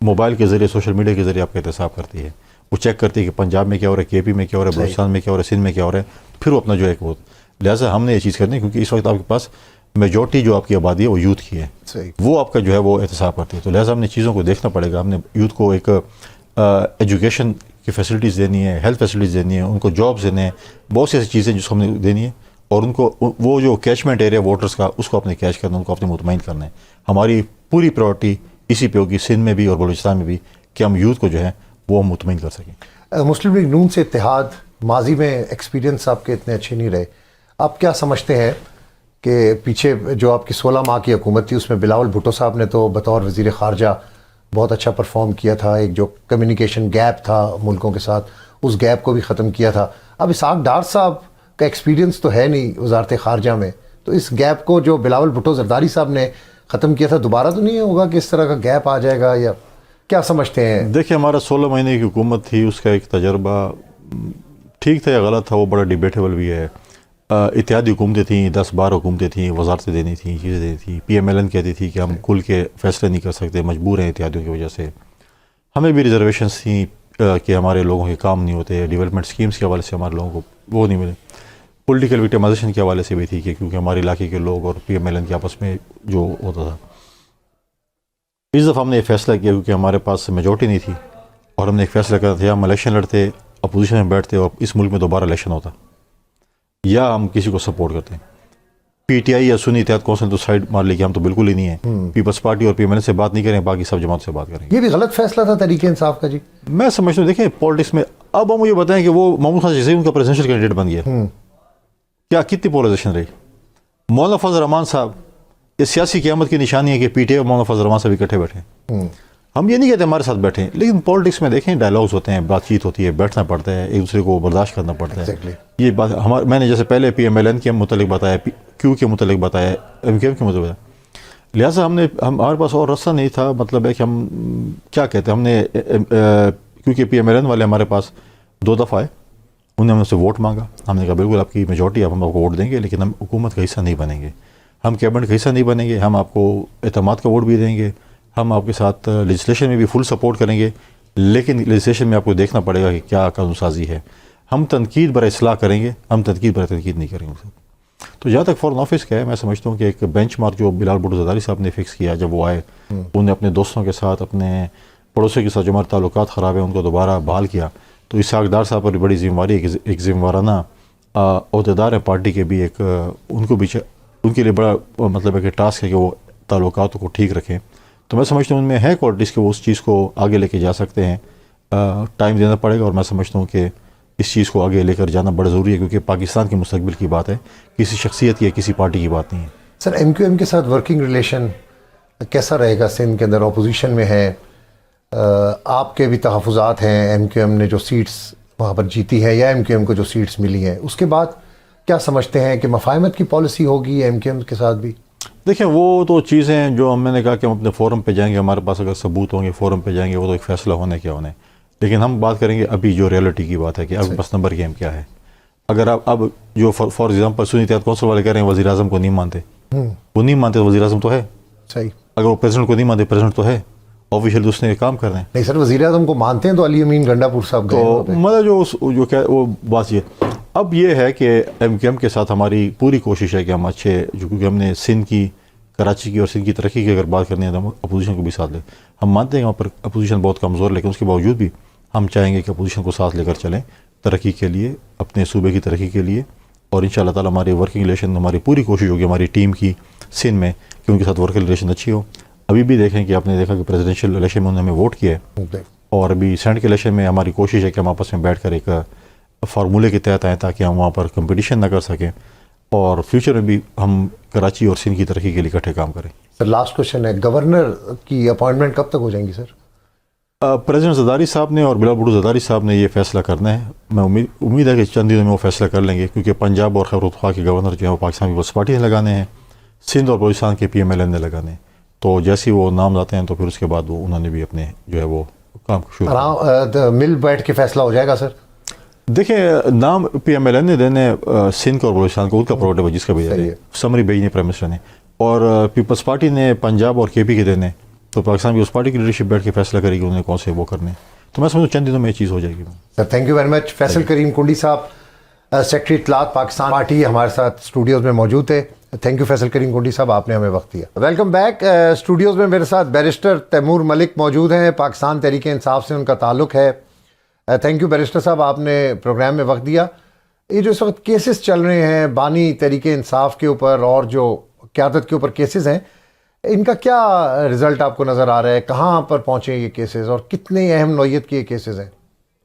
मोबाइल के ज़रिए, सोशल मीडिया के ज़रिए आपका एहतसाब करती है, वो चेक करती है कि पंजाब में क्या हो रहा है, KP में क्या हो रहा है, बलूचिस्तान में क्या हो रहा है, सिंध में क्या हो रहा है, फिर वो अपना जो है वो। लिहाजा हमने ये चीज़ करनी है, क्योंकि इस वक्त आपके पास मेजॉरिटी जो आपकी आबादी है वो यूथ की है, वो आपका जो है वो एहतसाब करती है। तो लिहाजा हमने चीज़ों को देखना पड़ेगा। हमने यूथ को एक एजुकेशन की फैसिलिटीज़ देनी है, हेल्थ फैसिलिटीज़ देनी है, उनको जॉब्स देने हैं, बहुत सी ऐसी चीज़ें जिसको हमने देनी है, और उनको वो जो कैचमेंट एरिया वोटर्स का, उसको अपने कैच करना, उनको अपने मुतमईन करना है। हमारी पूरी प्रायोरिटी इसी पे होगी, सिंध में भी और बलूचिस्तान में भी, कि हम यूथ को जो है वो मुतमईन कर सकें। मुस्लिम लीग नून से इत्तेहाद, माजी में एक्सपीरियंस आपके इतने अच्छे नहीं रहे, आप क्या समझते हैं कि पीछे जो आपकी 16 माह की हुकूमत थी उसमें बिलावल भुट्टो साहब ने तो बतौर वज़ीर ख़ारजा बहुत अच्छा परफॉर्म किया था, एक जो कम्युनिकेशन गैप था मुल्कों के साथ, उस गैप को भी ख़त्म किया था। अब इसाक डार साहब का एक्सपीरियंस तो है नहीं वज़ारत ख़ारजा में, तो इस गैप को जो बिलावल भुट्टो जरदारी साहब ने ख़त्म किया था, दोबारा तो नहीं होगा कि इस तरह का गैप आ जाएगा, या क्या समझते हैं? देखिए हमारा 16 महीने की हुकूमत थी, उसका एक तजर्बा ठीक था या गलत था, वो बड़ा डिबेटेबल भी है। इत्तेहादी हुकूमतें थी, 10-12 हुकूमतें थी, वजारतें देनी थी, चीज़ें देनी थी। PMLN कहती थी कि हम खुल के फैसले नहीं कर सकते, मजबूर हैं इत्तेहादियों की वजह से। हमें भी रिजर्वेशंस थी कि हमारे लोगों के काम नहीं होते, डेवलपमेंट स्कीम्स के हवाले से हमारे लोगों को वो नहीं मिले, पॉलिटिकल विक्टिमाइजेशन के हवाले से भी थी कि क्योंकि हमारे इलाके के लोग और PMLN के आपस में जो होता था। इस दफ़ा हमने ये फैसला किया क्योंकि हमारे पास मेजॉरिटी नहीं थी, और हमने एक फ़ैसला किया था, हम इलेक्शन लड़ते, अपोजिशन में बैठते और इस मुल्क में दोबारा इलेक्शन होता, या हम किसी को सपोर्ट करते हैं। PTI या सुन्नी इत्तेहाद कौंसिल तो साइड मार ली कि हम तो बिल्कुल ही नहीं है, पीपल्स पार्टी और PMLN से बात नहीं करें, बाकी सब जमात से बात करेंगे। ये भी गलत फैसला था तरीके इंसाफ का जी, मैं समझता हूँ। देखिए पॉलिटिक्स में अब हम मुझे बताएं कि वो महमूद खान जैसे उनका प्रेसिडेंशियल कैंडिडेट बन गया, क्या कितनी पोलराइजेशन रही। मौलाना फजल रहमान साहब, ये सियासी क़यामत की निशानी है कि PTI और मौलाना फजल रहमान साहब इकट्ठे बैठे। हम ये नहीं कहते हमारे साथ बैठें, लेकिन पॉलिटिक्स में देखें डायलॉग्स होते हैं, बातचीत होती है, बैठना पड़ता है, एक दूसरे को बर्दाश्त करना पड़ता है। Exactly. ये बात मैंने जैसे पहले PMLN के मुतलिक बताया, क्यू के मुतलिक बताया, MQM के मुतलिक बताया, लिहाजा हमारे पास और रास्ता नहीं था। मतलब है कि हम क्या कहते हैं, हमने क्योंकि PMLN वाले हमारे पास 2 दफ़ा आए, उन्होंने हमसे वोट मांगा, हमने कहा बिल्कुल आपकी मेजॉरिटी, आप हम आपको वोट देंगे, लेकिन हम हुकूमत का हिस्सा नहीं बनेंगे, हम कैबिनेट का हिस्सा नहीं बनेंगे, हम आपको एतमाद का वोट भी देंगे, हम आपके साथ लेजिस्लेशन में भी फुल सपोर्ट करेंगे, लेकिन लेजिस्लेशन में आपको देखना पड़ेगा कि क्या कानून साजी है। हम तनकीद बर इस्लाह करेंगे, हम तनकीद बर तनकीद नहीं करेंगे। तो जहाँ तक फॉरेन ऑफिस का है, मैं समझता हूँ कि एक बेंचमार्क जो बिलाल भुट्टो ज़रदारी साहब ने फिक्स किया जब वो आए, उन्हें अपने दोस्तों के साथ, अपने पड़ोसियों के साथ जो हमारे ताल्लुकात ख़राब है उनको दोबारा बहाल किया। तो इसहाक डार साहब पर बड़ी जिम्मेवारी, एक जिम्मेवाराना अहदेदार है पार्टी के भी, एक उनको भी उनके लिए बड़ा मतलब है कि टास्क है कि वो ताल्लुकात को ठीक रखें। तो मैं समझता हूँ उनमें है क्वालिटीज़ कि वो उस चीज़ को आगे लेके जा सकते हैं। टाइम देना पड़ेगा, और मैं समझता हूँ कि इस चीज़ को आगे लेकर जाना बड़ा ज़रूरी है, क्योंकि पाकिस्तान के मुस्तकबिल की बात है, किसी शख्सियत या किसी पार्टी की बात नहीं है। सर, MQM के साथ वर्किंग रिलेशन कैसा रहेगा? सिंध के अंदर अपोजिशन में है, आपके भी तहफ़्फ़ुज़ात हैं, MQM ने जो सीट्स वहाँ पर जीती है या MQM को जो सीट्स मिली हैं, उसके बाद क्या समझते हैं कि मफ़ाहमत की पॉलिसी होगी MQM के साथ भी? देखिए, वो तो चीज़ें हैं जो मैंने कहा कि हम अपने फोरम पे जाएंगे, हमारे पास अगर सबूत होंगे फोरम पे जाएंगे, वो तो एक फ़ैसला होने क्या होने। लेकिन हम बात करेंगे अभी जो रियलिटी की बात है कि अब बस नंबर गेम क्या है। अगर आप अब जो for example Sunni Ittehad council वाले कह रहे हैं वज़ीर आज़म को नहीं मानते, वो नहीं मानते, वज़ीर आज़म तो है सही। अगर वो प्रेसिडेंट को नहीं मानते, प्रेसिडेंट तो है, ऑफिशियल उसने काम कर रहे हैं। नहीं सर, वज़ीर आज़म को मानते हैं तो अली अमीन गंडापुर साहब गए वहाँ तो पे। मतलब जो क्या वो बात ये अब ये है कि MQM के साथ हमारी पूरी कोशिश है कि हम अच्छे, जो क्योंकि हमने सिंध की, कराची की और सिंध की तरक्की की अगर बात करनी है तो हम अपोजिशन को भी साथ लें। हम मानते हैं वहाँ पर अपोजिशन बहुत कमज़ोर, लेकिन उसके बावजूद भी हम चाहेंगे कि अपोजिशन को साथ लेकर चलें तरक्की के लिए, अपने सूबे की तरक्की के लिए। और इंशाअल्लाह ताला हमारी वर्किंग रिलेशन, हमारी पूरी कोशिश होगी हमारी टीम की सिंध में कि उनके साथ वर्किंग रिलेशन अच्छी हो। अभी भी देखें कि आपने देखा कि प्रेसिडेंशियल इलेक्शन में उन्होंने वोट किया है, और अभी सेनेट के इलेक्शन में हमारी कोशिश है कि हम आपस में बैठ कर एक फार्मूले के तहत आएँ ताकि हम वहाँ पर कंपटीशन ना कर सकें, और फ्यूचर में भी हम कराची और सिंध की तरक्की के लिए इकट्ठे काम करें। सर, लास्ट क्वेश्चन है, गवर्नर की अपॉइंटमेंट कब तक हो जाएंगी सर? प्रेसिडेंट ज़रदारी साहब ने और बिलाल भुट्टो ज़रदारी साहब ने ये फैसला करना है। मैं उम्मीद है कि चंद दिनों में वो फैसला कर लेंगे, क्योंकि पंजाब और खैबर पख्तूनख्वा के गवर्नर जो है वो पाकिस्तान पीपल्स पार्टी ने लगाने हैं, सिंध और बलूचिस्तान के PMLN ने लगाने हैं। तो जैसे ही वो नाम लाते हैं तो फिर उसके बाद वो उन्होंने भी अपने जो है वो काम शुरू मिल बैठ के फैसला हो जाएगा सर? देखिए, नाम PMLN ने देने सिंध को और बलूचिस्तान को, उनका प्रोग्राम है जिसका भी समरी भेजनी प्राइम मिनिस्टर ने, और पीपल्स पार्टी ने पंजाब और KP के देने, तो पाकिस्तान की उस पार्टी की लीडरशिप बैठ के फैसला करेगी उन्हें कौन से वो करने। तो मैं समझूँ चंद दिनों में ये चीज़ हो जाएगी। Sir, thank you very much. Faisal Karim Kundi sahab, secretary इत्तलात Pakistan party, हमारे साथ स्टूडियोज़ में मौजूद थे। थैंक यू फैसल करीम कुंडी साहब, आपने हमें वक्त दिया। Welcome back. स्टूडियोज़ में मेरे साथ बैरिस्टर तैमूर मलिक मौजूद हैं, पाकिस्तान तहरीक इंसाफ से उनका ताल्लुक़ है। थैंक यू बैरिस्टर साहब, आपने प्रोग्राम में वक्त दिया। ये जो इस वक्त केसेस चल रहे हैं बानी तहरीक इंसाफ के ऊपर और जो क़यादत के ऊपर केसेस हैं, इनका क्या रिज़ल्ट आपको नज़र आ रहा है? कहाँ पर पहुँचे ये केसेस और कितने अहम नौइयत के ये केसेस हैं?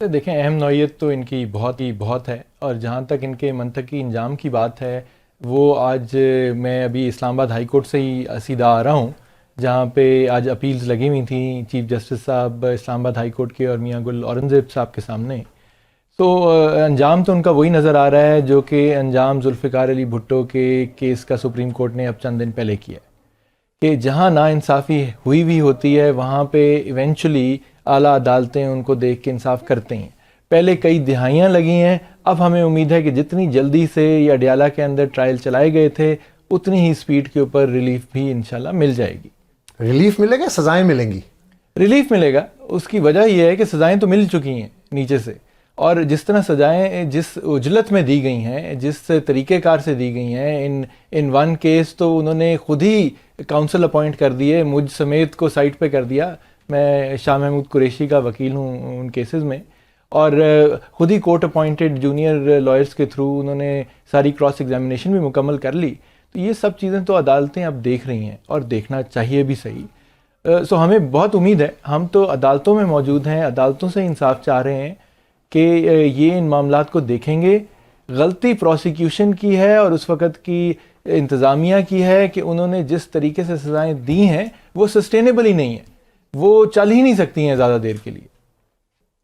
देखें, अहम नौइयत तो इनकी बहुत है, और जहाँ तक इनके मंतकी इंजाम की बात है, वो आज मैं अभी इस्लामाबाद हाई कोर्ट से ही सीधा आ रहा हूँ, जहाँ पे आज अपील्स लगी हुई थी चीफ जस्टिस साहब इस्लामाबाद हाई कोर्ट के और मियाँ गुल औरंगज़ेब साहब के सामने। तो अंजाम तो उनका वही नज़र आ रहा है जो कि अंजाम जुल्फ़िकार अली भुट्टो के केस का सुप्रीम कोर्ट ने अब चंद दिन पहले किया, कि जहाँ नाइंसाफ़ी हुई भी होती है वहाँ पे इवेंचुअली आला अदालतें उनको देख के इंसाफ करते हैं। पहले कई दिहाइयाँ लगी हैं, अब हमें उम्मीद है कि जितनी जल्दी से ये अडयाला के अंदर ट्रायल चलाए गए थे, उतनी ही स्पीड के ऊपर रिलीफ भी इंशाल्लाह मिल जाएगी। रिलीफ मिलेगा, सज़ाएँ मिलेंगी? रिलीफ मिलेगा। उसकी वजह यह है कि सज़ाएँ तो मिल चुकी हैं नीचे से, और जिस तरह सज़ाएँ जिस उजलत में दी गई हैं, जिस तरीक़ेकार से दी गई हैं, इन वन केस तो उन्होंने खुद ही काउंसिल अपॉइंट कर दिए, मुझ समेत को साइट पे कर दिया। मैं शाह महमूद कुरैशी का वकील हूँ उन केसेस में, और ख़ुद ही कोर्ट अपॉइंटेड जूनियर लॉयर्स के थ्रू उन्होंने सारी क्रॉस एग्जामिनेशन भी मुकम्मल कर ली। तो ये सब चीज़ें तो अदालतें अब देख रही हैं, और देखना चाहिए भी सही। सो हमें बहुत उम्मीद है, हम तो अदालतों में मौजूद हैं, अदालतों से इंसाफ चाह रहे हैं कि ये इन मामलात को देखेंगे। गलती प्रोसिक्यूशन की है और उस वक़्त की इंतज़ामिया की है कि उन्होंने जिस तरीके से सज़ाएँ दी हैं वो सस्टेनेबल ही नहीं है। वो चल ही नहीं सकती हैं ज़्यादा देर के लिए।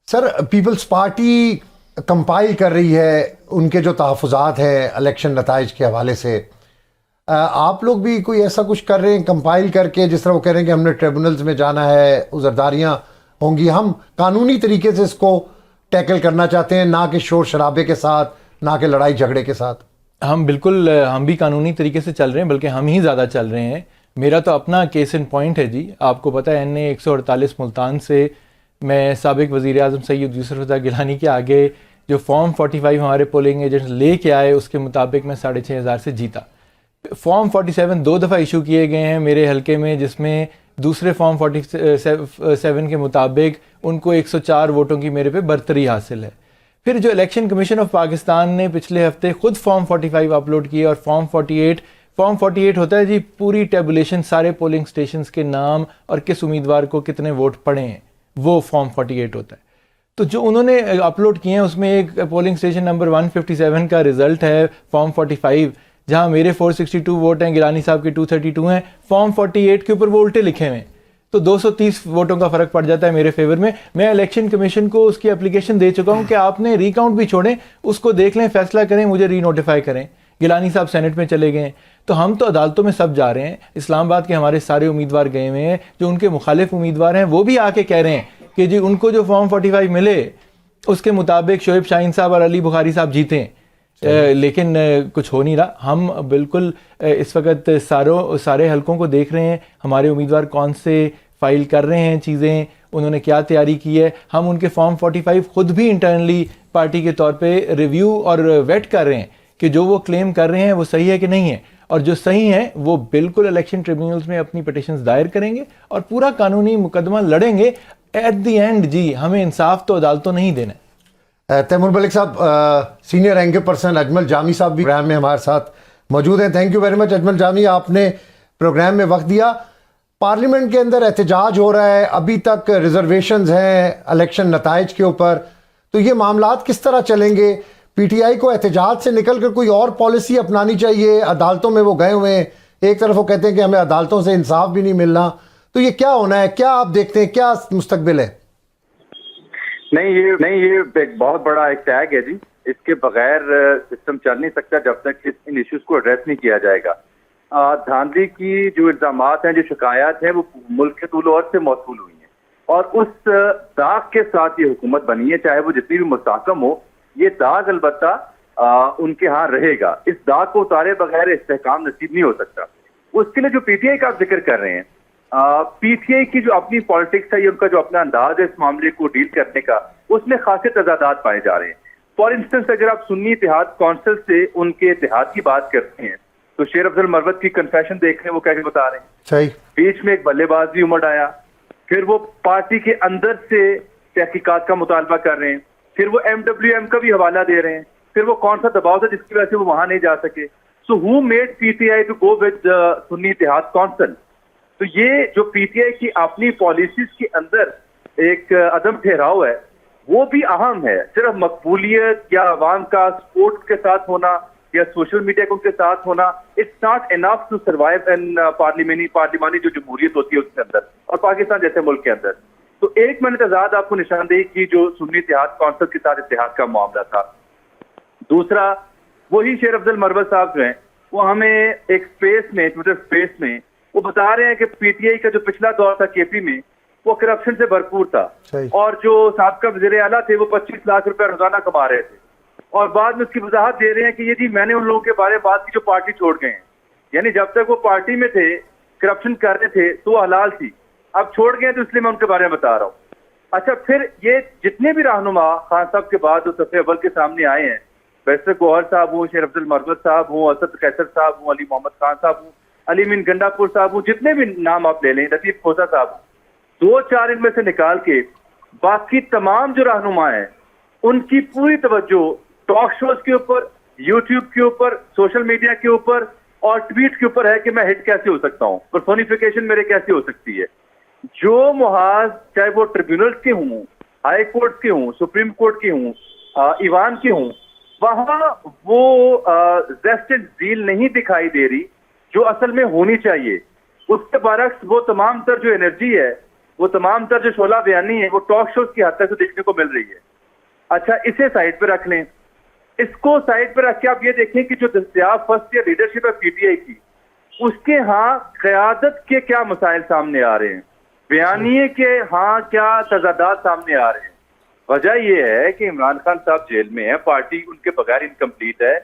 सर, पीपल्स पार्टी कंपाइल कर रही है उनके जो तहफ़्फ़ुज़ात हैं इलेक्शन नताइज के हवाले से, आप लोग भी कोई ऐसा कुछ कर रहे हैं कंपाइल करके, जिस तरह वो कह रहे हैं कि हमने ट्रिब्यूनल्स में जाना है, उज़रदारियाँ होंगी, हम कानूनी तरीके से इसको टैकल करना चाहते हैं, ना कि शोर शराबे के साथ, ना कि लड़ाई झगड़े के साथ? हम बिल्कुल, हम भी कानूनी तरीके से चल रहे हैं, बल्कि हम ही ज़्यादा चल रहे हैं। मेरा तो अपना केस इन पॉइंट है जी। आपको पता है NA 148 मुल्तान से मैं साबिक वज़ीर आज़म सैयद यूसुफ रज़ा गिलानी के आगे जो फॉर्म 45 हमारे पोलिंग एजेंट्स ले के आए, उसके मुताबिक मैं 6500 से जीता। फॉर्म 47 2 दफ़ा इशू किए गए हैं मेरे हलके में, जिसमें दूसरे फॉर्म 47 के मुताबिक उनको 104 वोटों की मेरे पे बरतरी हासिल है। फिर जो इलेक्शन कमीशन ऑफ पाकिस्तान ने पिछले हफ्ते खुद फॉर्म 45 अपलोड किए, और फॉर्म 48 होता है जी पूरी टेबुलेशन, सारे पोलिंग स्टेशंस के नाम और किस उम्मीदवार को कितने वोट पड़े हैं, वो फॉर्म 48 होता है। तो जो उन्होंने अपलोड किए हैं उसमें एक पोलिंग स्टेशन नंबर 157 का रिजल्ट है फॉर्म 45, जहां मेरे 462 वोट हैं, गिलानी साहब के 232 हैं। फॉर्म 48 के ऊपर वो उल्टे लिखे हुए हैं, तो 230 वोटों का फर्क पड़ जाता है मेरे फेवर में। मैं इलेक्शन कमीशन को उसकी एप्लीकेशन दे चुका हूं कि आपने रिकाउंट भी छोड़ें, उसको देख लें, फैसला करें, मुझे री नोटिफाई करें। गिलानी साहब सेनेट में चले गए, तो हम तो अदालतों में सब जा रहे हैं। इस्लामाबाद के हमारे सारे उम्मीदवार गए हुए हैं, जो उनके मुखालिफ उम्मीदवार हैं वो भी आके कह रहे हैं कि जी उनको जो फॉर्म 45 मिले उसके मुताबिक शोएब शाहीन साहब और अली बुखारी साहब जीते। लेकिन कुछ हो नहीं रहा। हम बिल्कुल इस वक्त सारे हलकों को देख रहे हैं, हमारे उम्मीदवार कौन से फाइल कर रहे हैं चीज़ें, उन्होंने क्या तैयारी की है। हम उनके फॉर्म 45 खुद भी इंटरनली पार्टी के तौर पे रिव्यू और वेट कर रहे हैं कि जो वो क्लेम कर रहे हैं वो सही है कि नहीं है, और जो सही है वो बिल्कुल इलेक्शन ट्रिब्यूनल्स में अपनी पिटिशंस दायर करेंगे और पूरा कानूनी मुकदमा लड़ेंगे। एट द एंड जी हमें इंसाफ तो अदालतों नहीं देना। तैमूर मलिक साहब, senior anchor person Ajmal Jami साहब भी प्रोग्राम में हमारे साथ मौजूद हैं। Thank you very much Ajmal Jami, आपने प्रोग्राम में वक्त दिया। पार्लियामेंट के अंदर एहतजाज हो रहा है, अभी तक रिजर्वेशंस हैं इलेक्शन नताइज के ऊपर, तो ये मामलात किस तरह चलेंगे? PTI को एहतजाज से निकल कर कोई और पॉलिसी अपनानी चाहिए? अदालतों में वो गए हुए हैं, एक तरफ वो कहते हैं कि हमें अदालतों से इंसाफ भी नहीं मिलना, तो ये क्या होना है? क्या आप देखते हैं, क्या मुस्तकबिल है? नहीं, ये एक बहुत बड़ा एक टैग है जी। इसके बगैर सिस्टम चल नहीं सकता जब तक इन इश्यूज को एड्रेस नहीं किया जाएगा। धांधली की जो इल्जामात हैं, जो शिकायत है, वो मुल्क के तूल और से मौसूल हुई हैं, और उस दाग के साथ ये हुकूमत बनी है, चाहे वो जितनी भी मुस्तहकम हो, ये दाग अलबत्ता उनके यहाँ रहेगा। इस दाग को उतारे बगैर इस्तेहकाम नसीब नहीं हो सकता। उसके लिए जो PTI का आप जिक्र कर रहे हैं, PTI की जो अपनी पॉलिटिक्स है, ये उनका जो अपना अंदाज है इस मामले को डील करने का, उसमें खासे तजादात पाए जा रहे हैं। फॉर इंस्टेंस, अगर आप सुन्नी इत्तेहाद काउंसिल से उनके इत्तेहाद की बात करते हैं, तो शेर अफजल मरवत की कन्फेशन देख रहे हैं, वो कैसे बता रहे हैं। सही। बीच में एक बल्लेबाज भी उमड़ आया, फिर वो पार्टी के अंदर से तहकीकात का मुतालबा कर रहे हैं, फिर वो MWM का भी हवाला दे रहे हैं, फिर वो कौन सा दबाव था जिसकी वजह से वो वहां नहीं जा सके। So who made PTI to go with Sunni Ittehad Council? तो ये जो PTI की अपनी पॉलिसीज के अंदर एक अदम ठहराव है, वो भी अहम है। सिर्फ मकबूलियत या अवाम का स्पोर्ट्स के साथ होना या सोशल मीडिया के उनके साथ होना, it's not enough to survive in पार्लिमानी जो जमहूरियत होती है उसके अंदर, और पाकिस्तान जैसे मुल्क के अंदर। तो एक मैंने तजाद आपको निशानदेही की जो सुन्नी इत्तेहाद काउंसिल के साथ इत्तेहाद का मामला था। दूसरा, वही शेर अफजल मरवत साहब जो हैं, वो हमें एक स्पेस में, ट्विटर स्पेस में, वो बता रहे हैं कि PTI का जो पिछला दौर था KP में, वो करप्शन से भरपूर था, और जो साबका वज़ीर आला थे वो 25 लाख रुपए रोजाना कमा रहे थे, और बाद में उसकी वजाहत दे रहे हैं कि ये जी मैंने उन लोगों के बारे में बात की जो पार्टी छोड़ गए हैं। यानी जब तक वो पार्टी में थे, करप्शन कर रहे थे, तो वो हलाल थी, अब छोड़ गए तो इसलिए मैं उनके बारे में बता रहा हूँ। अच्छा, फिर ये जितने भी रहनुमा खान साहब के बाद जो सफ़े अव्वल के सामने आए हैं, बैरिस्टर गौहर साहब हो, शेर अफजल मरवत साहब हो, असद कैसर साहब हो, अली मोहम्मद खान साहब हो, अली मीन गंडापुर साहब हो, जितने भी नाम आप ले लें, लतीफ खोसा साहब, 2-4 इनमें से निकाल के बाकी तमाम जो रहनुमा हैं, उनकी पूरी तवज्जो टॉक शोज के ऊपर, यूट्यूब के ऊपर, सोशल मीडिया के ऊपर और ट्वीट के ऊपर है कि मैं हिट कैसे हो सकता हूँ, पर्सोनिफिकेशन मेरे कैसे हो सकती है। जो मुहाज, चाहे वो ट्रिब्यूनल्स के हों, हाई कोर्ट के हों, सुप्रीम कोर्ट के हों, ईवान के हों, वहां वो जेस्ट एंड ज़ील नहीं दिखाई दे रही जो असल में होनी चाहिए। उसके बरक्स वो तमाम तर जो एनर्जी है वो तमाम तर जो शोला बयानी है वो टॉक शोज की हद तक तो देखने को मिल रही है। अच्छा, इसे साइड पे रख लें। इसको साइड पे रख के आप ये देखें कि जो दस्तयाब फर्स्ट ईयर लीडरशिप है पीटीआई की, उसके यहाँ क़यादत के क्या मसाइल सामने आ रहे हैं, बयानिए के हाँ क्या तजादात सामने आ रहे हैं। वजह यह है कि इमरान खान साहब जेल में है, पार्टी उनके बगैर इनकम्प्लीट है।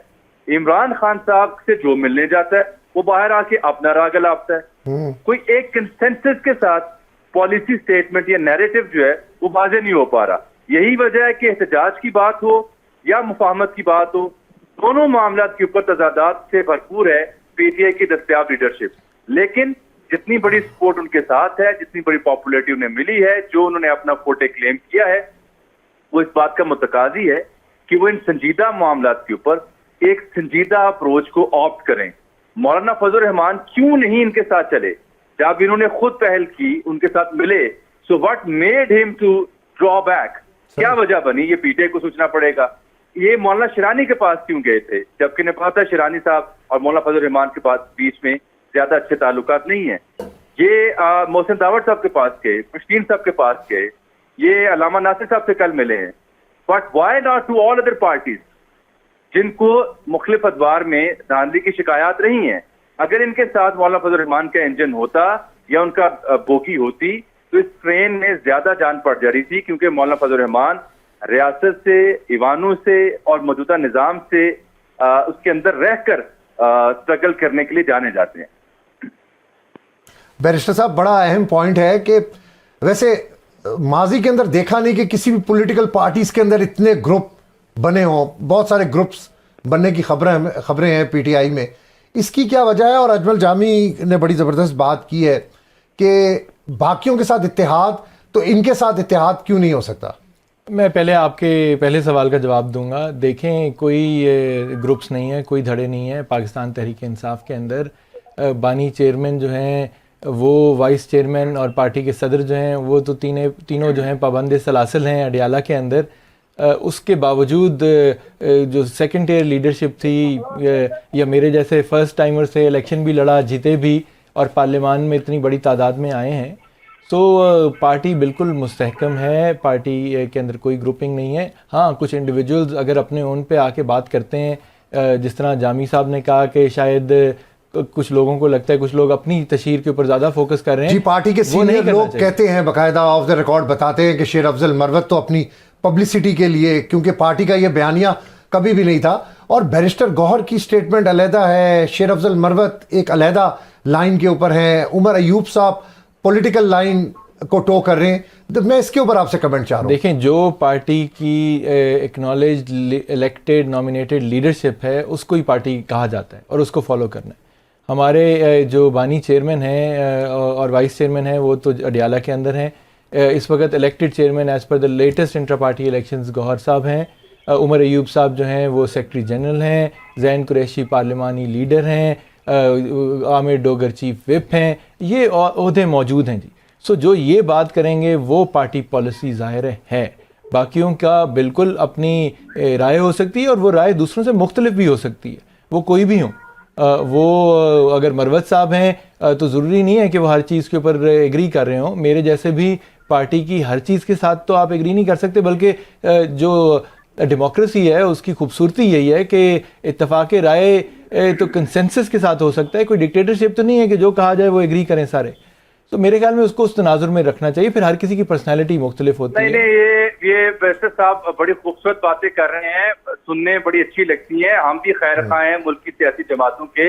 इमरान खान साहब से जो मिलने जाता है वो बाहर आके अपना राग लापता है। कोई एक कंसेंसस के साथ पॉलिसी स्टेटमेंट या नैरेटिव जो है वो वाज़ेह नहीं हो पा रहा। यही वजह है कि एहतजाज की बात हो या मुफाहमत की बात हो, दोनों मामलात के ऊपर तजादात से भरपूर है पीटीआई की दस्तयाब लीडरशिप। लेकिन जितनी बड़ी सपोर्ट उनके साथ है, जितनी बड़ी पॉपुलैरिटी उन्हें मिली है, जो उन्होंने अपना फोटे क्लेम किया है, वो इस बात का मुतकाजी है कि वो इन संजीदा मामलात के ऊपर एक संजीदा अप्रोच को ऑप्ट करें। मौलाना फजल रहमान क्यों नहीं इनके साथ चले? जब इन्होंने खुद पहल की, उनके साथ मिले, so what made him to draw back? क्या वजह बनी? ये पीटीआई को सोचना पड़ेगा। ये मौलाना शिरानी के पास क्यों गए थे, जबकि इन्हें पता है शिरानी साहब और मौलाना फजल रहमान के पास बीच में ज्यादा अच्छे ताल्लुकात नहीं है। ये मोहसिन दावड़ साहब के पास गए, मशीन साहब के पास गए, ये अलामा नासिर साहब से कल मिले हैं। But why not to all other parties जिनको मुख्तलिफ अदवार में धांधली की शिकायत रही हैं? अगर इनके साथ मौलाना फजल रहमान का इंजन होता या उनका बोगी होती तो इस ट्रेन में ज्यादा जान पड़ जा रही थी, क्योंकि मौलाना फजल रहमान रियासत से, ईवानों से और मौजूदा निज़ाम से उसके अंदर रहकर स्ट्रगल करने के लिए जाने जाते हैं। बैरिस्टर साहब, बड़ा अहम पॉइंट है कि वैसे माजी के अंदर देखा नहीं कि किसी भी पॉलिटिकल पार्टीज के अंदर इतने ग्रुप बने हों। बहुत सारे ग्रुप्स बनने की खबरें हैं पीटीआई में। इसकी क्या वजह है? और अजमल जामी ने बड़ी ज़बरदस्त बात की है कि बाकियों के साथ इत्तेहाद, तो इनके साथ इत्तेहाद क्यों नहीं हो सकता? मैं पहले आपके पहले सवाल का जवाब दूंगा। देखें, कोई ग्रुप्स नहीं है, कोई धड़े नहीं है। पाकिस्तान तहरीक इंसाफ के अंदर बानी चेयरमैन जो हैं वो वाइस चेयरमैन और पार्टी के सदर जो हैं वो तो तीनों जो हैं पाबंद सलासिल हैं अडियाला के अंदर। उसके बावजूद जो सेकंड टियर लीडरशिप थी या मेरे जैसे फर्स्ट टाइमर से इलेक्शन भी लड़ा, जीते भी और पार्लियामान में इतनी बड़ी तादाद में आए हैं। तो पार्टी बिल्कुल मुस्तहकम है, पार्टी के अंदर कोई ग्रुपिंग नहीं है। हाँ, कुछ इंडिविजुअल्स अगर अपने ओन पे आके बात करते हैं, जिस तरह जामी साहब ने कहा कि शायद कुछ लोगों को लगता है कुछ लोग अपनी तशहीर के ऊपर ज़्यादा फोकस कर रहे हैं। जी, पार्टी के सीनियर लोग कहते हैं, बाकायदा ऑफ द रिकॉर्ड बताते हैं कि शेर अफजल मरवत तो अपनी पब्लिसिटी के लिए, क्योंकि पार्टी का ये बयानिया कभी भी नहीं था। और बैरिस्टर गौहर की स्टेटमेंट अलहदा है, शेर अफजल मरवत एक अलहदा लाइन के ऊपर है, उमर अयूब साहब पॉलिटिकल लाइन को टो कर रहे हैं। तो मैं इसके ऊपर आपसे कमेंट चाह रहा हूँ। देखें, जो पार्टी की एक्नॉलेज्ड इलेक्टेड नॉमिनेटेड लीडरशिप है उसको ही पार्टी कहा जाता है और उसको फॉलो करना है। हमारे जो बानी चेयरमैन हैं और वाइस चेयरमैन हैं वो तो अडियाला के अंदर हैं। इस वक्त elected chairman as per the latest inter party elections Gohar साहब हैं। उमर अयूब साहब जो हैं वो सेक्रेटरी जनरल हैं। जैन कुरैशी पार्लिमानी लीडर हैं। आमिर डोगर चीफ विप हैं। ये ओहदे मौजूद हैं जी। सो जो ये बात करेंगे वो पार्टी पॉलिसी ज़ाहिर है। बाकियों का बिल्कुल अपनी राय हो सकती है और वो राय दूसरों से मुख्तलिफ भी हो सकती है, वो कोई भी हो। वो अगर मरवत साहब हैं तो ज़रूरी नहीं है कि वो हर चीज़ के ऊपर एग्री कर रहे हों। मेरे जैसे भी पार्टी की हर चीज़ के साथ तो आप एग्री नहीं कर सकते, बल्कि जो डेमोक्रेसी है उसकी खूबसूरती यही है कि इत्तफाक राय तो कंसेंसस के साथ हो सकता है। कोई डिक्टेटरशिप तो नहीं है कि जो कहा जाए वो एग्री करें सारे। तो मेरे ख्याल में उसको उस तनाजुर में रखना चाहिए। फिर हर किसी की पर्सनैलिटी मुख्तलिफ होती है। नहीं, ये बैरिस्टर साहब बड़ी खूबसूरत बातें कर रहे हैं, सुनने बड़ी अच्छी लगती हैं। हम भी खैर खा हैं मुल्क की सियासी जमातों के,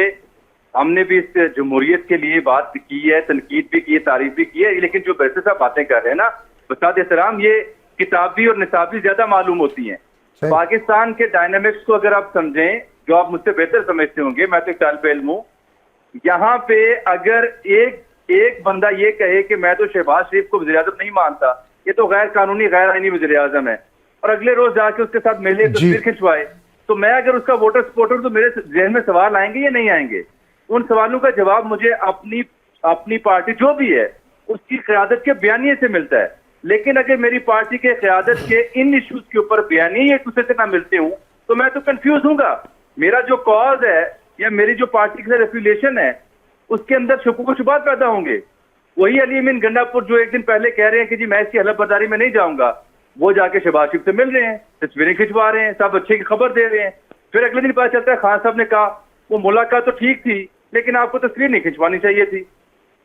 हमने भी इस जमहूरियत के लिए बात की है, तनकीद भी की है, तारीफ भी की है। लेकिन जो बैरिस्टर साहब बातें कर रहे हैं ना, बसात एहतराम, ये किताबी और निसाबी ज्यादा मालूम होती हैं। पाकिस्तान के डायनामिक्स को अगर आप समझें, जो आप मुझसे बेहतर समझते होंगे, मैं तो एक तालिब इल्म हूं, यहाँ पे अगर एक बंदा ये कहे कि मैं तो शहबाज शरीफ को वज़ीर आज़म नहीं मानता, ये तो गैर कानूनी गैर आईनी वज़ीर आज़म है, और अगले रोज जाके उसके साथ मिले, तस्वीर खिंचवाए, तो मैं अगर उसका वोटर सपोर्टर तो मेरे जहन में सवाल आएंगे या नहीं आएंगे? उन सवालों का जवाब मुझे अपनी पार्टी जो भी है उसकी क़यादत के बयानिए से मिलता है। लेकिन अगर मेरी पार्टी के क़यादत के इन इश्यूज के ऊपर बयानिए एक दूसरे से ना मिलते हूँ तो मैं तो कंफ्यूज हूँगा। मेरा जो कॉज है या मेरी जो पार्टी के साथ एफिलिएशन है उसके अंदर शुबूत पैदा होंगे। वही अली अमीन गंडापुर जो एक दिन पहले कह रहे हैं कि जी मैं इसकी हलफबर्दारी में नहीं जाऊंगा, वो जाके शहबाज शरीफ से मिल रहे हैं, तस्वीरें खिंचवा रहे हैं, सब अच्छे की खबर दे रहे हैं। फिर अगले दिन पता चलता है खान साहब ने कहा वो मुलाकात तो ठीक थी लेकिन आपको तस्वीर नहीं खिंचवानी चाहिए थी।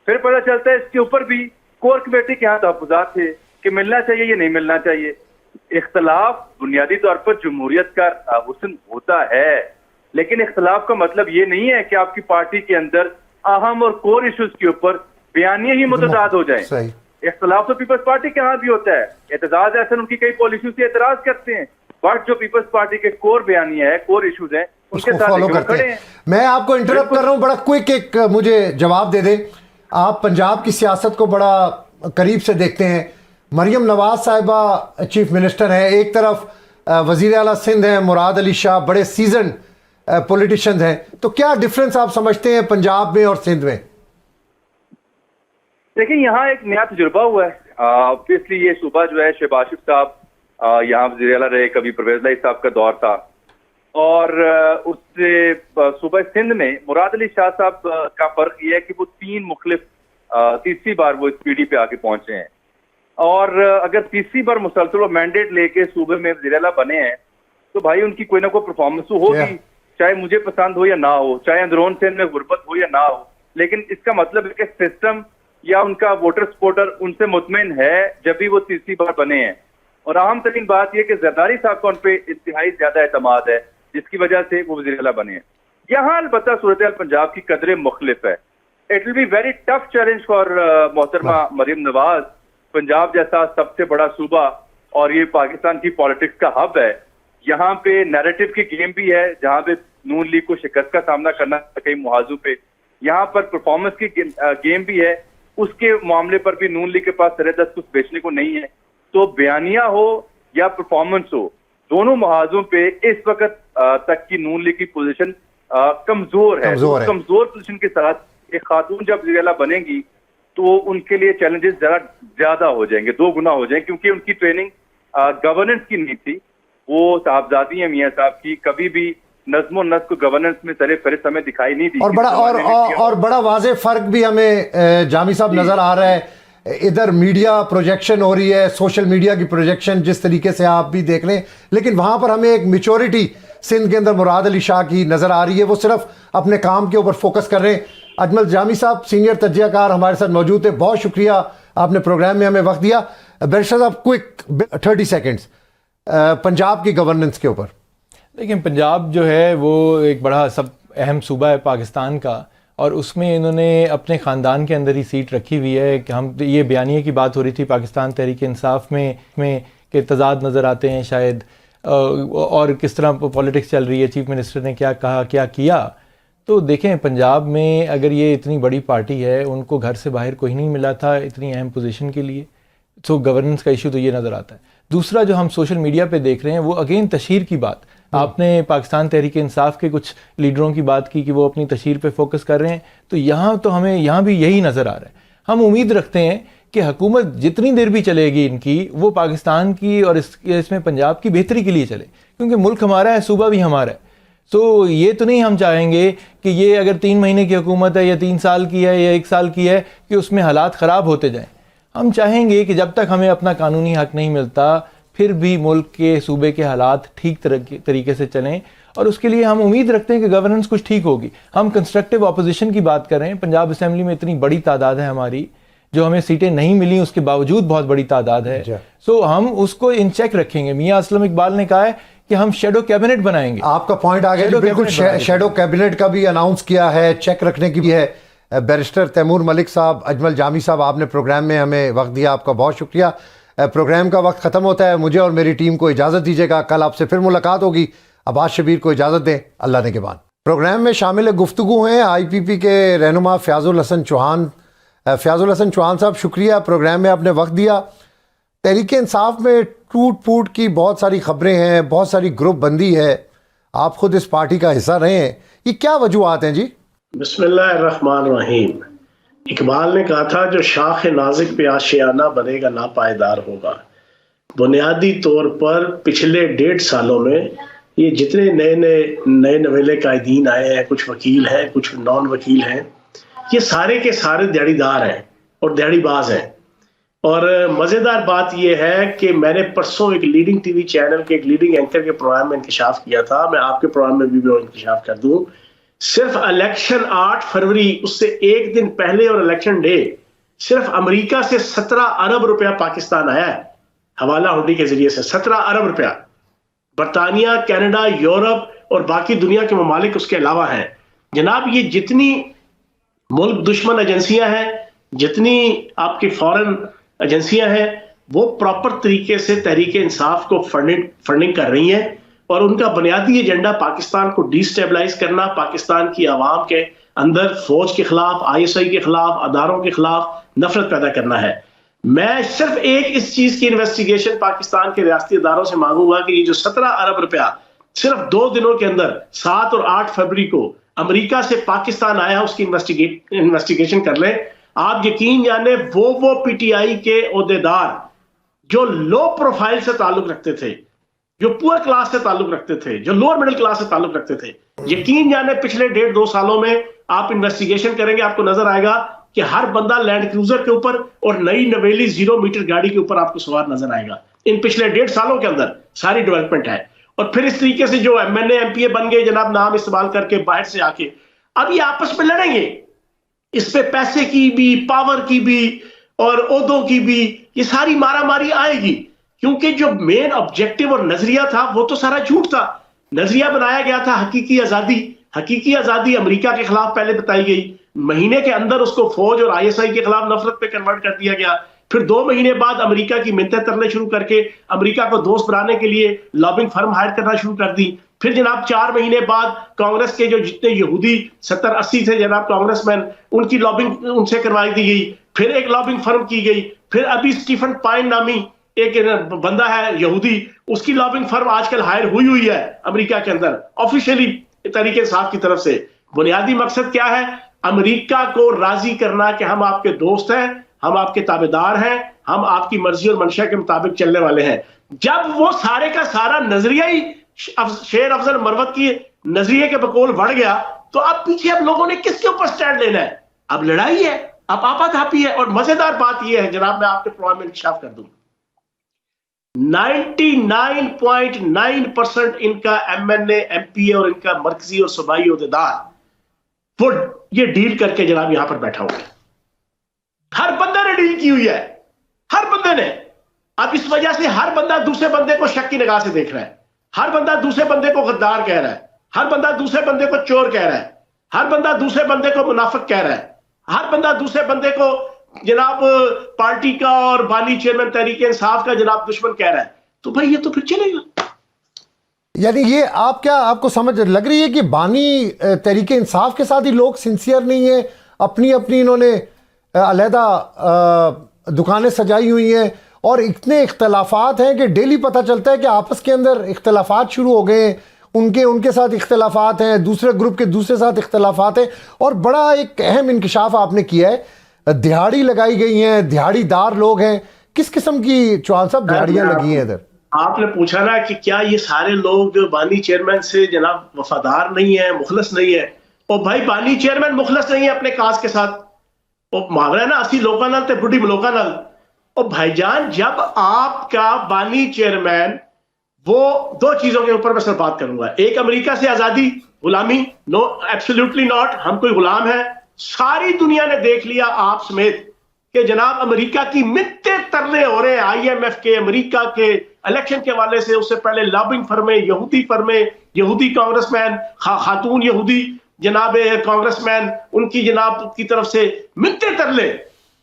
फिर पता चलता है इसके ऊपर भी कोर कमेटी के यहाँ तहफ़्फ़ुज़ात थे कि मिलना चाहिए या नहीं मिलना चाहिए। इख्तलाफ बुनियादी तौर पर जमहूरियत का हुस्न होता है, लेकिन इख्तलाफ का मतलब ये नहीं है कि आपकी पार्टी के अंदर अहम और कोर इश्यूज के ऊपर बयानियां ही मुतदाद हो जाएं। इख्तलाफ तो पीपल्स पार्टी के यहाँ भी होता है, एतजाज ऐसा उनकी कई पॉलिसियों से एतराज करते हैं, बट जो पीपल्स पार्टी के कोर बयानियां है, कोर इश्यूज हैं, उनके साथ फॉलो करते हैं। मैं आपको इंटरप्ट कर रहा हूं, बड़ा क्विक एक मुझे जवाब दे दें। आप पंजाब की सियासत को बड़ा करीब से देखते हैं। मरियम नवाज साहिबा चीफ मिनिस्टर हैं, एक तरफ वजीर आला सिंध हैं मुराद अली शाह, बड़े सीजन पॉलिटिशियंस हैं, तो क्या डिफरेंस आप समझते हैं पंजाब में और सिंध में? देखिए यहाँ एक नया तजुर्बा हुआ है, ऑब्वियसली ये सूबा जो है शहबाज शरीफ साहब यहाँ वज़ीर आला रहे, कभी परवेज़ इलाही साहब का दौर था, और उससे सूबा सिंध में मुराद अली शाह साहब का फर्क ये है कि वो तीसरी बार वो इस पीढ़ी पे आके पहुंचे हैं, और अगर तीसरी बार मुसलसल वो मैंडेट लेके सूबे में वज़ीर आला बने हैं तो भाई उनकी कोई ना कोई परफॉर्मेंस तो होगी, चाहे मुझे पसंद हो या ना हो, चाहे अंदरून सिंध में गुर्बत हो या ना हो, लेकिन इसका मतलब है कि सिस्टम या उनका वोटर सपोर्टर उनसे मुतमिन है जब भी वो तीसरी बार बने हैं। और अहम तरीन बात यह कि जरदारी साहब का उन पे इंतहाई ज्यादा एतमाद है, जिसकी वजह से वो वज़ीर आला बने हैं। यहाँ अलबत्ता सूरत पंजाब की कदरे मुख्तलिफ है। It will be very tough challenge for मोहतरमा मरियम नवाज। पंजाब जैसा सबसे बड़ा सूबा और ये पाकिस्तान की पॉलिटिक्स का हब है, यहाँ पे नैरेटिव की गेम भी है, जहाँ पे नून लीग को शिकस्त का सामना करना कई मुहाजों पे, यहाँ पर परफॉर्मेंस की गेम भी है, उसके मामले पर भी नून लीग के पास सरेदस्त कुछ बेचने को नहीं है। तो बयानिया हो या परफॉर्मेंस हो, दोनों मुहाजों पे इस वक्त तक की नून लीग की पोजीशन कमजोर है। कमजोर पोजीशन के साथ एक खातून जब वज़ीर आला बनेगी तो उनके लिए चैलेंजेस जरा ज्यादा हो जाएंगे, 2 गुना हो जाएंगे, क्योंकि उनकी ट्रेनिंग गवर्नेंस की नहीं थी। वो साहबजादी है मियां साहब की, कभी भी नज़्म और नस्क गवर्नेंस में सरे फहरिस्त हमें दिखाई नहीं दी। और बड़ा वाज़ेह फर्क भी हमें जामी साहब नजर आ रहा है। इधर मीडिया प्रोजेक्शन हो रही है, सोशल मीडिया की प्रोजेक्शन जिस तरीके से आप भी देख लें, लेकिन वहां पर हमें एक मैच्योरिटी सिंध के अंदर मुराद अली शाह की नजर आ रही है। वो सिर्फ अपने काम के ऊपर फोकस कर रहे हैं। अजमल जामी साहब सीनियर तज्जियाकार हमारे साथ मौजूद है, बहुत शुक्रिया आपने प्रोग्राम में हमें वक्त दिया। बैरिस्टर साहब क्विक 30 सेकेंड्स पंजाब की गवर्नेंस के ऊपर। लेकिन पंजाब जो है वो एक बड़ा सब अहम सूबा है पाकिस्तान का, और उसमें इन्होंने अपने ख़ानदान के अंदर ही सीट रखी हुई है कि हम ये बयानिए की बात हो रही थी पाकिस्तान तहरीक इंसाफ में के तजाद नज़र आते हैं शायद, और किस तरह पॉलिटिक्स चल रही है, चीफ मिनिस्टर ने क्या कहा क्या किया। तो देखें पंजाब में अगर ये इतनी बड़ी पार्टी है, उनको घर से बाहर कोई नहीं मिला था इतनी अहम पोजीशन के लिए, तो गवर्नेंस का इशू तो ये नज़र आता है। दूसरा जो हम सोशल मीडिया पे देख रहे हैं वो अगेन तशहीर की बात, आपने पाकिस्तान तहरीक इंसाफ के कुछ लीडरों की बात की कि वो अपनी तशहीर पे फोकस कर रहे हैं, तो यहाँ तो हमें यहाँ भी यही नज़र आ रहा है। हम उम्मीद रखते हैं कि हुकूमत जितनी देर भी चलेगी इनकी, वो पाकिस्तान की और इसमें पंजाब की बेहतरी के लिए चले, क्योंकि मुल्क हमारा है, सूबा भी हमारा है। तो ये तो नहीं हम चाहेंगे कि ये अगर 3 महीने की हुकूमत है या 3 साल की है या 1 साल की है कि उसमें हालात ख़राब होते जाएं। हम चाहेंगे कि जब तक हमें अपना कानूनी हक नहीं मिलता फिर भी मुल्क के सूबे के हालात ठीक तरीके से चलें, और उसके लिए हम उम्मीद रखते हैं कि गवर्नेंस कुछ ठीक होगी। हम कंस्ट्रक्टिव अपोजिशन की बात कर रहे हैं, पंजाब असेंबली में इतनी बड़ी तादाद है हमारी, जो हमें सीटें नहीं मिली उसके बावजूद बहुत बड़ी तादाद है। सो हम उसको इन चेक रखेंगे। मियां असलम इकबाल ने कहा है कि हम शेडो कैबिनेट बनाएंगे। आपका पॉइंट आ गया, बिल्कुल शेडो कैबिनेट का भी अनाउंस किया है, चेक रखने की भी है। बैरिस्टर तैमूर मलिक साहब, अजमल जामी साहब, आपने प्रोग्राम में हमें वक्त दिया, आपका बहुत शुक्रिया। प्रोग्राम का वक्त ख़त्म होता है, मुझे और मेरी टीम को इजाज़त दीजिएगा। कल आपसे फिर मुलाकात होगी। अब्बास शबीर को इजाज़त दें, अल्लाह ने के बाद। प्रोग्राम में शामिल गुफ्तगू हैं IPP के रहनुमा फ़याज़ुल हसन चौहान। फ़याज़ुल हसन चौहान साहब, शुक्रिया, प्रोग्राम में आपने वक्त दिया। तहरीक इंसाफ में टूट फूट की बहुत सारी खबरें हैं, बहुत सारी ग्रुप बंदी है, आप खुद इस पार्टी का हिस्सा रहे हैं, ये क्या वजूहात हैं जी? बिस्मिल्लाहिर्रहमानिर्रहीम। इकबाल ने कहा था जो शाख नाजिक पे आशियाना बनेगा नापायदार होगा। बुनियादी तौर पर पिछले 1.5 सालों में ये जितने नए नवेले कायदीन आए हैं, कुछ वकील हैं, कुछ नॉन वकील हैं, ये सारे के सारे दिहाड़ीदार हैं और दिहाड़ीबाज हैं। और मज़ेदार बात यह है कि मैंने परसों एक लीडिंग टीवी चैनल के एक लीडिंग एंकर के प्रोग्राम में इंकशाफ किया था, मैं आपके प्रोग्राम में भी वो इंकशाफ कर दूं। सिर्फ इलेक्शन 8 फरवरी उससे एक दिन पहले और इलेक्शन डे सिर्फ अमेरिका से 17 अरब रुपया पाकिस्तान आया है हवाला हुंडी के जरिए से। 17 अरब रुपया। बरतानिया, कनाडा, यूरोप और बाकी दुनिया के ममालिक उसके अलावा हैं। जनाब, ये जितनी मुल्क दुश्मन एजेंसियां हैं, जितनी आपकी फॉरेन एजेंसियां हैं, वो प्रॉपर तरीके से तहरीक इंसाफ को फंडिंग कर रही हैं और उनका बुनियादी एजेंडा पाकिस्तान को डिस्टेबलाइज करना, पाकिस्तान की आवाम के अंदर फौज के खिलाफ, ISI के खिलाफ, अदारों के खिलाफ नफरत पैदा करना है। मैं सिर्फ एक इस चीज की इन्वेस्टिगेशन पाकिस्तान के रियासती अदारों से मांगूंगा कि ये जो 17 अरब रुपया सिर्फ 2 दिनों के अंदर 7 और 8 फरवरी को अमेरिका से पाकिस्तान आया, उसकी इन्वेस्टिगेशन कर ले। आप यकीन जाने वो PTI के ओहदेदार जो लो प्रोफाइल से ताल्लुक रखते थे, जो पुअर क्लास से ताल्लुक रखते थे, जो लोअर मिडिल क्लास से ताल्लुक रखते थे, यकीन जाने पिछले 1.5-2 सालों में आप इन्वेस्टिगेशन करेंगे, आपको नजर आएगा कि हर बंदा लैंड क्रूजर के ऊपर और नई नवेली 0 मीटर गाड़ी के ऊपर आपको सवार नजर आएगा। इन पिछले 1.5 सालों के अंदर सारी डेवलपमेंट है। और फिर इस तरीके से जो MNA MPA बन गए जनाब, नाम इस्तेमाल करके बाहर से आके, अब ये आपस में लड़ेंगे। इस पे पैसे की भी, पावर की भी और ओहदों की भी ये सारी मारामारी आएगी, क्योंकि जो मेन ऑब्जेक्टिव और नजरिया था वो तो सारा झूठ था। नजरिया बनाया गया था हकीकी आजादी। हकीकी आजादी अमेरिका के खिलाफ पहले बताई गई, महीने के अंदर उसको फौज और ISI के खिलाफ नफरत पे कन्वर्ट कर दिया गया। फिर 2 महीने बाद अमेरिका की मिन्नतें तरने शुरू करके अमेरिका को दोस्त बनाने के लिए लॉबिंग फर्म हायर करना शुरू कर दी। फिर जनाब 4 महीने बाद कांग्रेस के जो जितने यहूदी 70-80 थे जनाब कांग्रेसमैन, उनकी लॉबिंग उनसे करवाई दी गई। फिर एक लॉबिंग फर्म की गई। फिर अभी स्टीफन पाइन नामी एक बंदा है यहूदी, उसकी लॉबिंग फर्म आजकल हायर हुई है अमेरिका के अंदर ऑफिशियली तरीके इंसाफ की तरफ से। बुनियादी मकसद क्या है? अमेरिका को राजी करना कि हम आपके दोस्त हैं, हम आपके ताबेदार हैं, हम आपकी मर्जी और मंशा के मुताबिक चलने वाले हैं। जब वो सारे का सारा नजरिया ही शेर अफजल मरवत की नजरिए के बकौल बढ़ गया, तो अब पीछे अब लोगों ने किसके ऊपर स्टैंड लेना है? अब लड़ाई है, अब आपाधापी है। और मजेदार बात यह है जनाब, मैं आपके प्रोग्राम में इंकशाफ कर दूं, 99.9% इनका MNA MPA और इनका मरकजी और सूबाई ओहदेदार वो ये डील करके जनाब यहां पर बैठा हुआ है। हर बंदे ने डील की हुई है, हर बंदे ने। अब इस वजह से हर बंदा दूसरे बंदे को शक की निगाह से देख रहा है, हर बंदा दूसरे बंदे को गद्दार कह रहा है, हर बंदा दूसरे बंदे को चोर कह रहा है, हर बंदा दूसरे बंदे को मुनाफिक कह रहा है, हर बंदा दूसरे बंदे को जनाब पार्टी का और बानी चेयरमैन तहरीक इंसाफ का जनाब दुश्मन कह रहा है। तो भाई ये तो फिर चलेगा। यानी ये आपको समझ लग रही है कि बानी तहरीक इंसाफ के साथ ही लोग सिंसियर नहीं है, अपनी अपनी इन्होंने अलहदा दुकानें सजाई हुई हैं और इतने इख्तलाफात हैं कि डेली पता चलता है कि आपस के अंदर इख्तलाफात शुरू हो गए हैं, उनके साथ इख्तलाफात हैं, दूसरे ग्रुप के दूसरे साथ इख्तलाफात हैं। और बड़ा एक अहम इंकशाफ आपने किया है, दिहाड़ी लगाई गई हैं, दिहाड़ीदार लोग हैं। किस किस्म की चौहान साहब दिहाड़ियां लगी हैं इधर? आपने पूछा ना कि क्या ये सारे लोग बानी चेयरमैन से जनाब वफादार नहीं है, मुखलस नहीं है। और भाई बानी चेयरमैन मुखलस नहीं है अपने काज के साथ। और मावरा है ना 80 लोका नल ते बुढ़ी मलोका नल। और भाईजान जब आपका बानी चेयरमैन, वो 2 चीजों के ऊपर मैं सिर्फ बात करूंगा। एक, अमेरिका से आजादी, गुलामी, नो एब्सोल्युटली नॉट, हम कोई गुलाम है। सारी दुनिया ने देख लिया आप समेत कि जनाब अमेरिका की मित्ते तरले हो रहे हैं IMF के, अमेरिका के इलेक्शन के हवाले से। उससे पहले लॉबिंग फर्में, यहूदी कांग्रेसमैन, खातून यहूदी जनाब कांग्रेसमैन, उनकी जनाब की तरफ से मित्ते तरले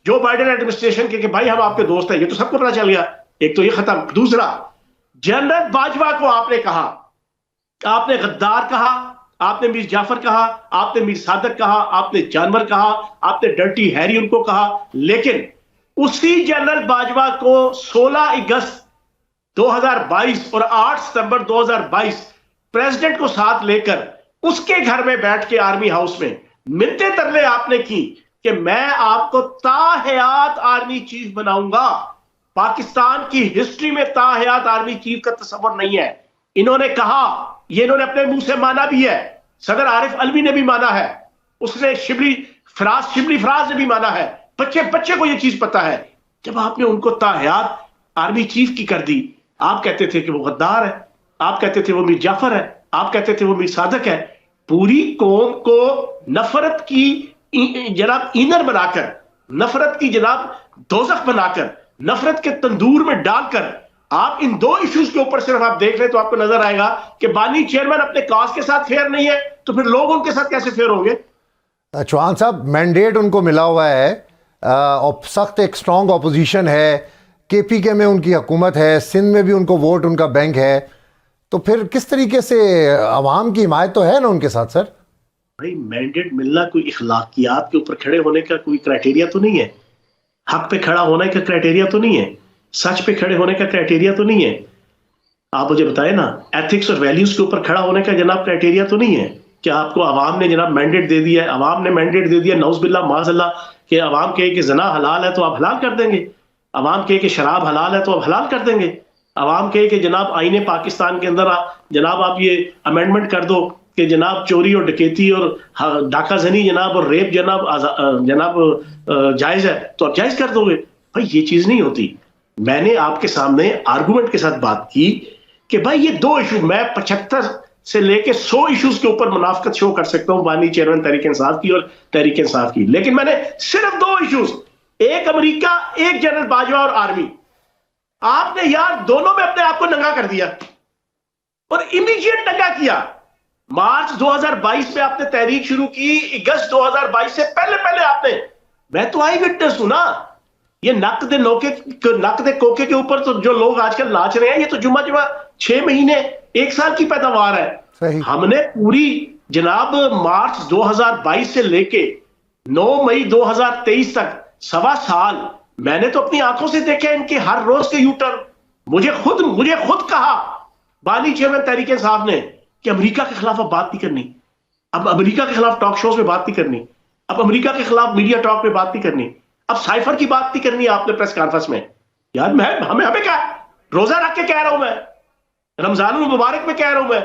जो बाइडेन एडमिनिस्ट्रेशन के कि भाई हम आपके दोस्त हैं। ये तो सबको पता चल गया। एक तो ये खत्म। दूसरा, जनरल बाजवा को आपने कहा, आपने गद्दार कहा, आपने मीर जाफर कहा, आपने मीर सादक कहा, आपने जानवर कहा, आपने डर्टी हैरी उनको कहा। लेकिन उसी जनरल बाजवा को 16 अगस्त 2022 और 8 सितंबर 2022 प्रेसिडेंट को साथ लेकर उसके घर में बैठ के आर्मी हाउस में मिन्नतें तरले आपने की कि मैं आपको ताहयात आर्मी चीफ बनाऊंगा। पाकिस्तान की हिस्ट्री में ताहयात आर्मी चीफ का तस्वर नहीं है। इन्होंने कहा, ये इन्होंने अपने मुंह से माना भी है, सदर आरिफ अलवी ने भी माना है, उसने शिबली फराज ने भी माना है, बच्चे बच्चे को ये चीज पता है। जब आपने उनको ताहयात आर्मी चीफ की कर दी, आप कहते थे कि वो गद्दार है, आप कहते थे वो मीर जाफर है, आप कहते थे वो मीर सादक है। पूरी कौम को नफरत की जनाब ईंधन बनाकर, नफरत की जनाब दोजख बनाकर, नफरत के तंदूर में डालकर आप इन दो इश्यूज के ऊपर सिर्फ आप देख लें तो आपको नजर आएगा कि बानी चेयरमैन अपने काज के साथ फेयर नहीं है, तो फिर लोग उनके साथ कैसे फेयर होंगे? चौहान साहब, मैंडेट उनको मिला हुआ है और सख्त एक स्ट्रॉन्ग अपोजिशन है, केपीके में उनकी हुकूमत है, सिंध में भी उनको वोट उनका बैंक है, तो फिर किस तरीके से अवाम की हिमायत तो है ना उनके साथ सर? भाई मैंडेट मिलना कोई इखलाकियात के ऊपर खड़े होने का कोई क्राइटेरिया तो नहीं है, हक पे खड़ा होने का क्राइटेरिया तो नहीं है, सच पे खड़े होने का क्राइटेरिया तो नहीं है। आप मुझे बताएं ना, एथिक्स और वैल्यूज के ऊपर खड़ा होने का जनाब क्राइटेरिया तो नहीं है कि आपको आवाम ने जनाब मैंडेट दे दिया है, आवाम ने मैंडेट दे दिया नौज़बिल्लाह माज़अल्लाह कि आवाम कहे कि जना हलाल है तो आप हलाल कर देंगे, आवाम कहे कि शराब हलाल है तो आप हलाल कर देंगे, आवाम कहे कि जनाब आईने पाकिस्तान के अंदर जनाब आप ये अमेंडमेंट कर दो कि जनाब चोरी और डकैती और डाका जनी जनाब और रेप जनाब जायज है तो आप जायज कर दोगे। भाई ये चीज नहीं होती। मैंने आपके सामने आर्गुमेंट के साथ बात की कि भाई ये दो इशू, मैं 75 से लेके 100 इश्यूज के ऊपर मुनाफकत शो कर सकता हूं बानी चेयरमैन तहरीक इंसाफ की और तहरीक इंसाफ की, लेकिन मैंने सिर्फ दो इश्यूज, एक अमेरिका, एक जनरल बाजवा और आर्मी, आपने यार दोनों में अपने आप को नंगा कर दिया और इमीडिएट नंगा किया। मार्च 2022 में आपने तहरीक शुरू की, अगस्त 2022 से पहले आपने, मैं तो आई विटनेस हूं ना, ये नक दे कोके के ऊपर तो जो लोग आजकल नाच रहे हैं, ये तो जुम्मा 6 महीने 1 साल की पैदावार है। सही। हमने पूरी जनाब मार्च 2022 से लेके 9 मई 2023 तक 1.25 साल मैंने तो अपनी आंखों से देखा इनके हर रोज के यूटर्न। मुझे खुद कहा बानी चेयरमैन तहरीक इंसाफ ने कि अमेरिका के खिलाफ अब बात नहीं करनी, अब अमेरिका के खिलाफ टॉक शोज में बात नहीं करनी, अब अमेरिका के खिलाफ मीडिया टॉक में बात नहीं करनी, अब साइफर की बात नहीं करनी आपने प्रेस कॉन्फ्रेंस में। यार मैं हमें क्या रोजा रख के कह रहा हूं, मैं रमजान मुबारक में कह रहा हूं मैं,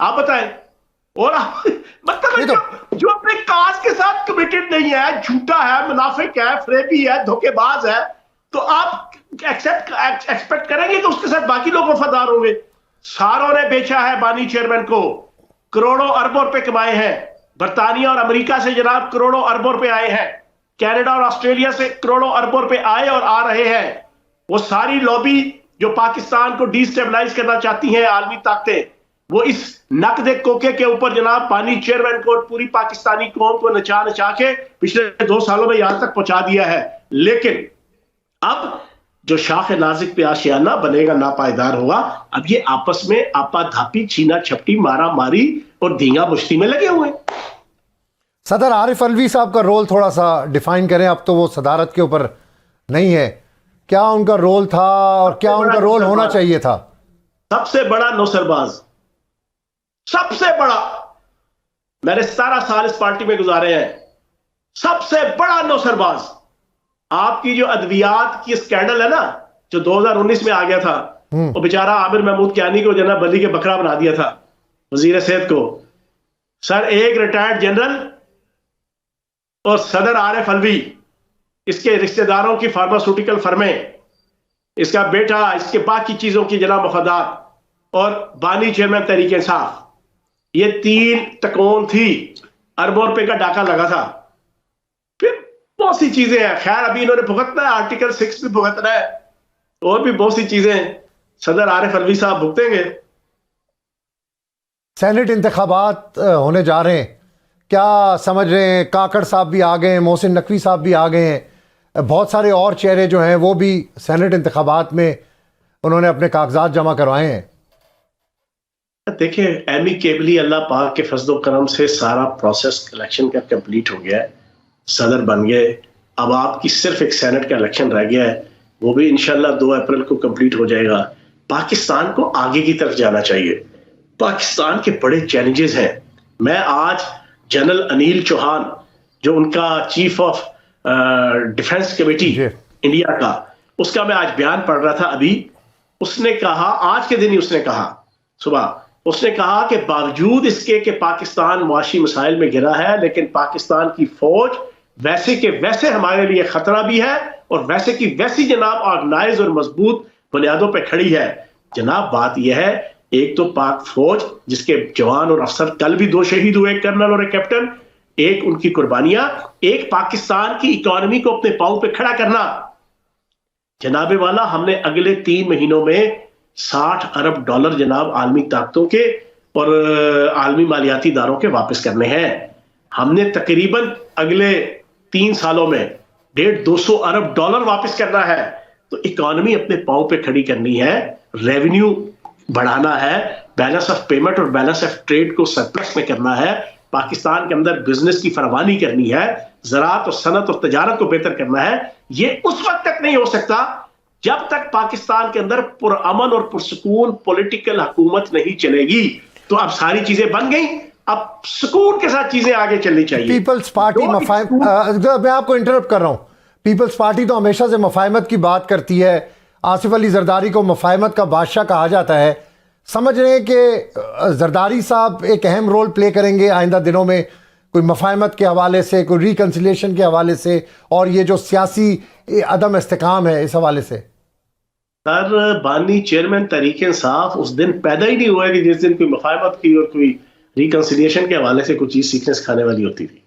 आप बताएं। और मतलब जो अपने काज के साथ कमिटेड नहीं है, झूठा है, मुनाफिक है, फ्रेबी है, धोखेबाज है, तो आप एक्सपेक्ट करेंगे कि उसके साथ बाकी लोग वफादार होंगे। सारों ने बेचा है बानी चेयरमैन को, करोड़ों अरबों रुपए कमाए हैं, बरतानिया और अमेरिका से जनाब करोड़ों अरबों रुपए आए हैं, कनाडा और ऑस्ट्रेलिया से करोड़ों अरबों रुपए आए और आ रहे हैं। वो सारी लॉबी जो पाकिस्तान को डिस्टेबलाइज करना चाहती हैं आलमी ताकतें, वो इस नकद कोके के ऊपर जनाब बानी चेयरमैन को पूरी पाकिस्तानी कौम को नचा नचा के पिछले 2 सालों में यहां तक पहुंचा दिया है। लेकिन अब जो शाख नाजिक पे आशियाना बनेगा नापायदार होगा। अब ये आपस में आपा धापी, छीना छपटी, मारा मारी और धींगा मुश्ती में लगे हुए। सदर आरिफ अलवी साहब का रोल थोड़ा सा डिफाइन करें, अब तो वो सदारत के ऊपर नहीं है, क्या उनका रोल था और क्या उनका रोल होना चाहिए था? सबसे बड़ा नौसरबाज, सबसे बड़ा, मैंने 17 साल इस पार्टी में गुजारे हैं, सबसे बड़ा नौसरबाज। आपकी जो अद्वियात की स्कैंडल है ना, जो 2019 में आ गया था, वो बेचारा आमिर महमूद कियानी को जनाब बल्ली के बकरा बना दिया था, वजीर सेहत को। सर, एक रिटायर्ड जनरल और सदर आरिफ अलवी, इसके रिश्तेदारों की फार्मास्यूटिकल फर्में, इसका बेटा, इसके बाकी चीजों की जनाब मफादात और बानी चेयरमैन तहरीक इंसाफ, ये 3 तकौन थी, अरबों रुपए का डाका लगा था। फिर बहुत सी चीजें हैं, खैर अभी इन्होंने भुगतना है, आर्टिकल 6 भी भुगतना है, और भी बहुत सी चीजें सदर आरिफ अलवी साहब भुगतेंगे। सेनेट इंतखाबात होने जा रहे हैं, क्या समझ रहे हैं? काकड़ साहब भी आ गए हैं, मोहसिन नकवी साहब भी आ गए हैं, बहुत सारे और चेहरे जो हैं वो भी सेनेट इंतखाबात में उन्होंने अपने कागजात जमा करवाए हैं। देखिए, एमिकेबली अल्लाह पाक के फजल करम से सारा प्रोसेस इलेक्शन का कंप्लीट हो गया है, सदर बन गए। अब आपकी सिर्फ एक सेनेट का इलेक्शन रह गया है, वो भी इंशाल्लाह 2 अप्रैल को कंप्लीट हो जाएगा। पाकिस्तान को आगे की तरफ जाना चाहिए। पाकिस्तान के बड़े चैलेंजेस हैं। मैं आज जनरल अनिल चौहान, जो उनका chief of defence committee India का, उसका मैं आज बयान पढ़ रहा था अभी। उसने कहा, आज के दिन ही उसने कहा सुबह, उसने कहा कि बावजूद इसके कि पाकिस्तान मुआशी मसाइल में गिरा है, लेकिन पाकिस्तान की फौज वैसे के वैसे हमारे लिए खतरा भी है और वैसे की वैसी जनाब ऑर्गेनाइज और मजबूत बुनियादों पर खड़ी है। जनाब बात यह है, एक तो पाक फौज जिसके जवान और अफसर कल भी 2 शहीद हुए, कर्नल और एक कैप्टन, एक उनकी कुर्बानियां, एक पाकिस्तान की इकोनॉमी को अपने पांव पे खड़ा करना। जनाबे वाला, हमने अगले 3 महीनों में $60 अरब जनाब आलमी ताकतों के और आलमी मालियाती इदारों के वापस करने हैं। हमने तकरीबन अगले 3 सालों में $150-200 अरब वापस करना है। तो इकोनॉमी अपने पांव पे खड़ी करनी है, रेवेन्यू बढ़ाना है, बैलेंस ऑफ पेमेंट और बैलेंस ऑफ ट्रेड को सरप्लस में करना है, पाकिस्तान के अंदर बिजनेस की फरवानी करनी है, ज़राअत और सनत और तजारत को बेहतर करना है। ये उस वक्त तक नहीं हो सकता जब तक पाकिस्तान के अंदर पुरअमन और पुरसुकून पॉलिटिकल हुकूमत नहीं चलेगी। तो अब सारी चीजें बन गई, अब सुकून के साथ चीजें आगे चलनी चाहिए। पीपल्स पार्टी मैं आपको इंटरप्ट कर रहा हूं। पीपल्स पार्टी तो हमेशा से मफाहमत की बात करती है। आसिफ अली जरदारी को मफाहमत का बादशाह कहा जाता है। समझ रहे हैं कि जरदारी साहब एक अहम रोल प्ले करेंगे आइंदा दिनों में, कोई मफाहमत के हवाले से, कोई रिकन्सिलिएशन के हवाले से, और ये जो सियासी अदम इस्तेकाम है इस हवाले से? सर, बानी चेयरमैन तहरीक इंसाफ उस दिन पैदा ही नहीं हुआ कि जिस दिन कोई मफाहमत की और कोई रिकन्सिलिएशन के हवाले से कोई चीज सीखने सिखाने वाली होती थी।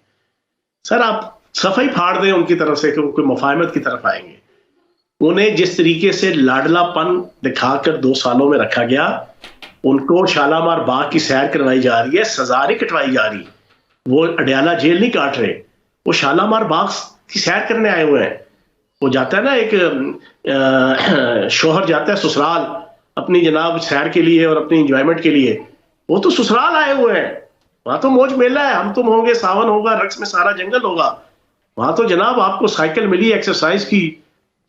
सर, आप सफाई फाड़ दें उनकी तरफ से कि वो कोई मफाहमत की तरफ आएंगे। उन्हें जिस तरीके से लाडलापन दिखाकर 2 सालों में रखा गया, उनको शालामार बाग की सैर करवाई जा रही है, सजा नहीं कटवाई जा रही। वो अडयाला जेल नहीं काट रहे, वो शालामार बाग की सैर करने आए हुए हैं। वो जाता है ना, एक शोहर जाता है ससुराल अपनी जनाब सैर के लिए और अपनी इंजॉयमेंट के लिए, वो तो ससुराल आए हुए हैं। वहां तो मौज मेला है, हम तुम होंगे, सावन होगा, रक्स में सारा जंगल होगा। वहां तो जनाब आपको साइकिल मिली एक्सरसाइज की,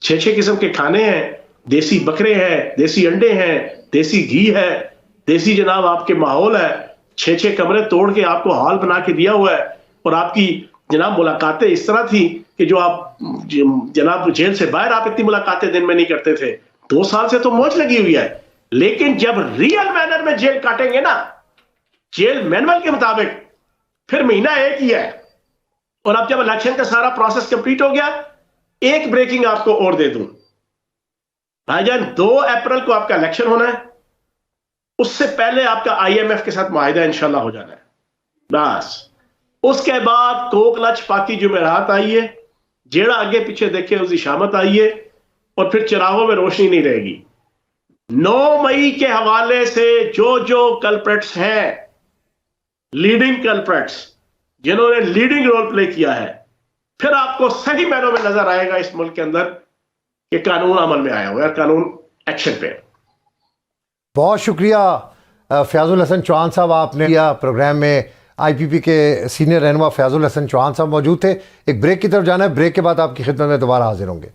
6 किस्म के खाने हैं, देसी बकरे हैं, देसी अंडे हैं, देसी घी है, देसी जनाब आपके माहौल है। 6 कमरे तोड़ के आपको हॉल बना के दिया हुआ है। और आपकी जनाब मुलाकातें इस तरह थी कि जो आप जनाब जेल से बाहर आप इतनी मुलाकातें दिन में नहीं करते थे। 2 साल से तो मौज लगी हुई है, लेकिन जब रियल मैनर में जेल काटेंगे ना, जेल मैनुअल के मुताबिक, फिर महीना एक ही है। और अब जब इलेक्शन का सारा प्रोसेस कंप्लीट हो गया, एक ब्रेकिंग आपको और दे दूं भाईजान, 2 अप्रैल को आपका इलेक्शन होना है, उससे पहले आपका IMF के साथ मुआहिदा इंशाल्लाह हो जाना है। बस उसके बाद कोकलच पाकी जुमेरात आइए, जेड़ा आगे पीछे देखे उसकी शामत आइए, और फिर चिरागों में रोशनी नहीं रहेगी। 9 मई के हवाले से जो कल्प्रेट्स हैं, लीडिंग कल्प्रेट्स जिन्होंने लीडिंग रोल प्ले किया है, फिर आपको सही मायनों में नजर आएगा इस मुल्क के अंदर कि कानून अमल में आया हुआ है, कानून एक्शन पे। बहुत शुक्रिया फयाजुल हसन चौहान साहब, आपने किया प्रोग्राम में। IPP के सीनियर रहनुमा फयाजुल हसन चौहान साहब मौजूद थे। एक ब्रेक की तरफ जाना है, ब्रेक के बाद आपकी खिदमत में दोबारा हाजिर होंगे।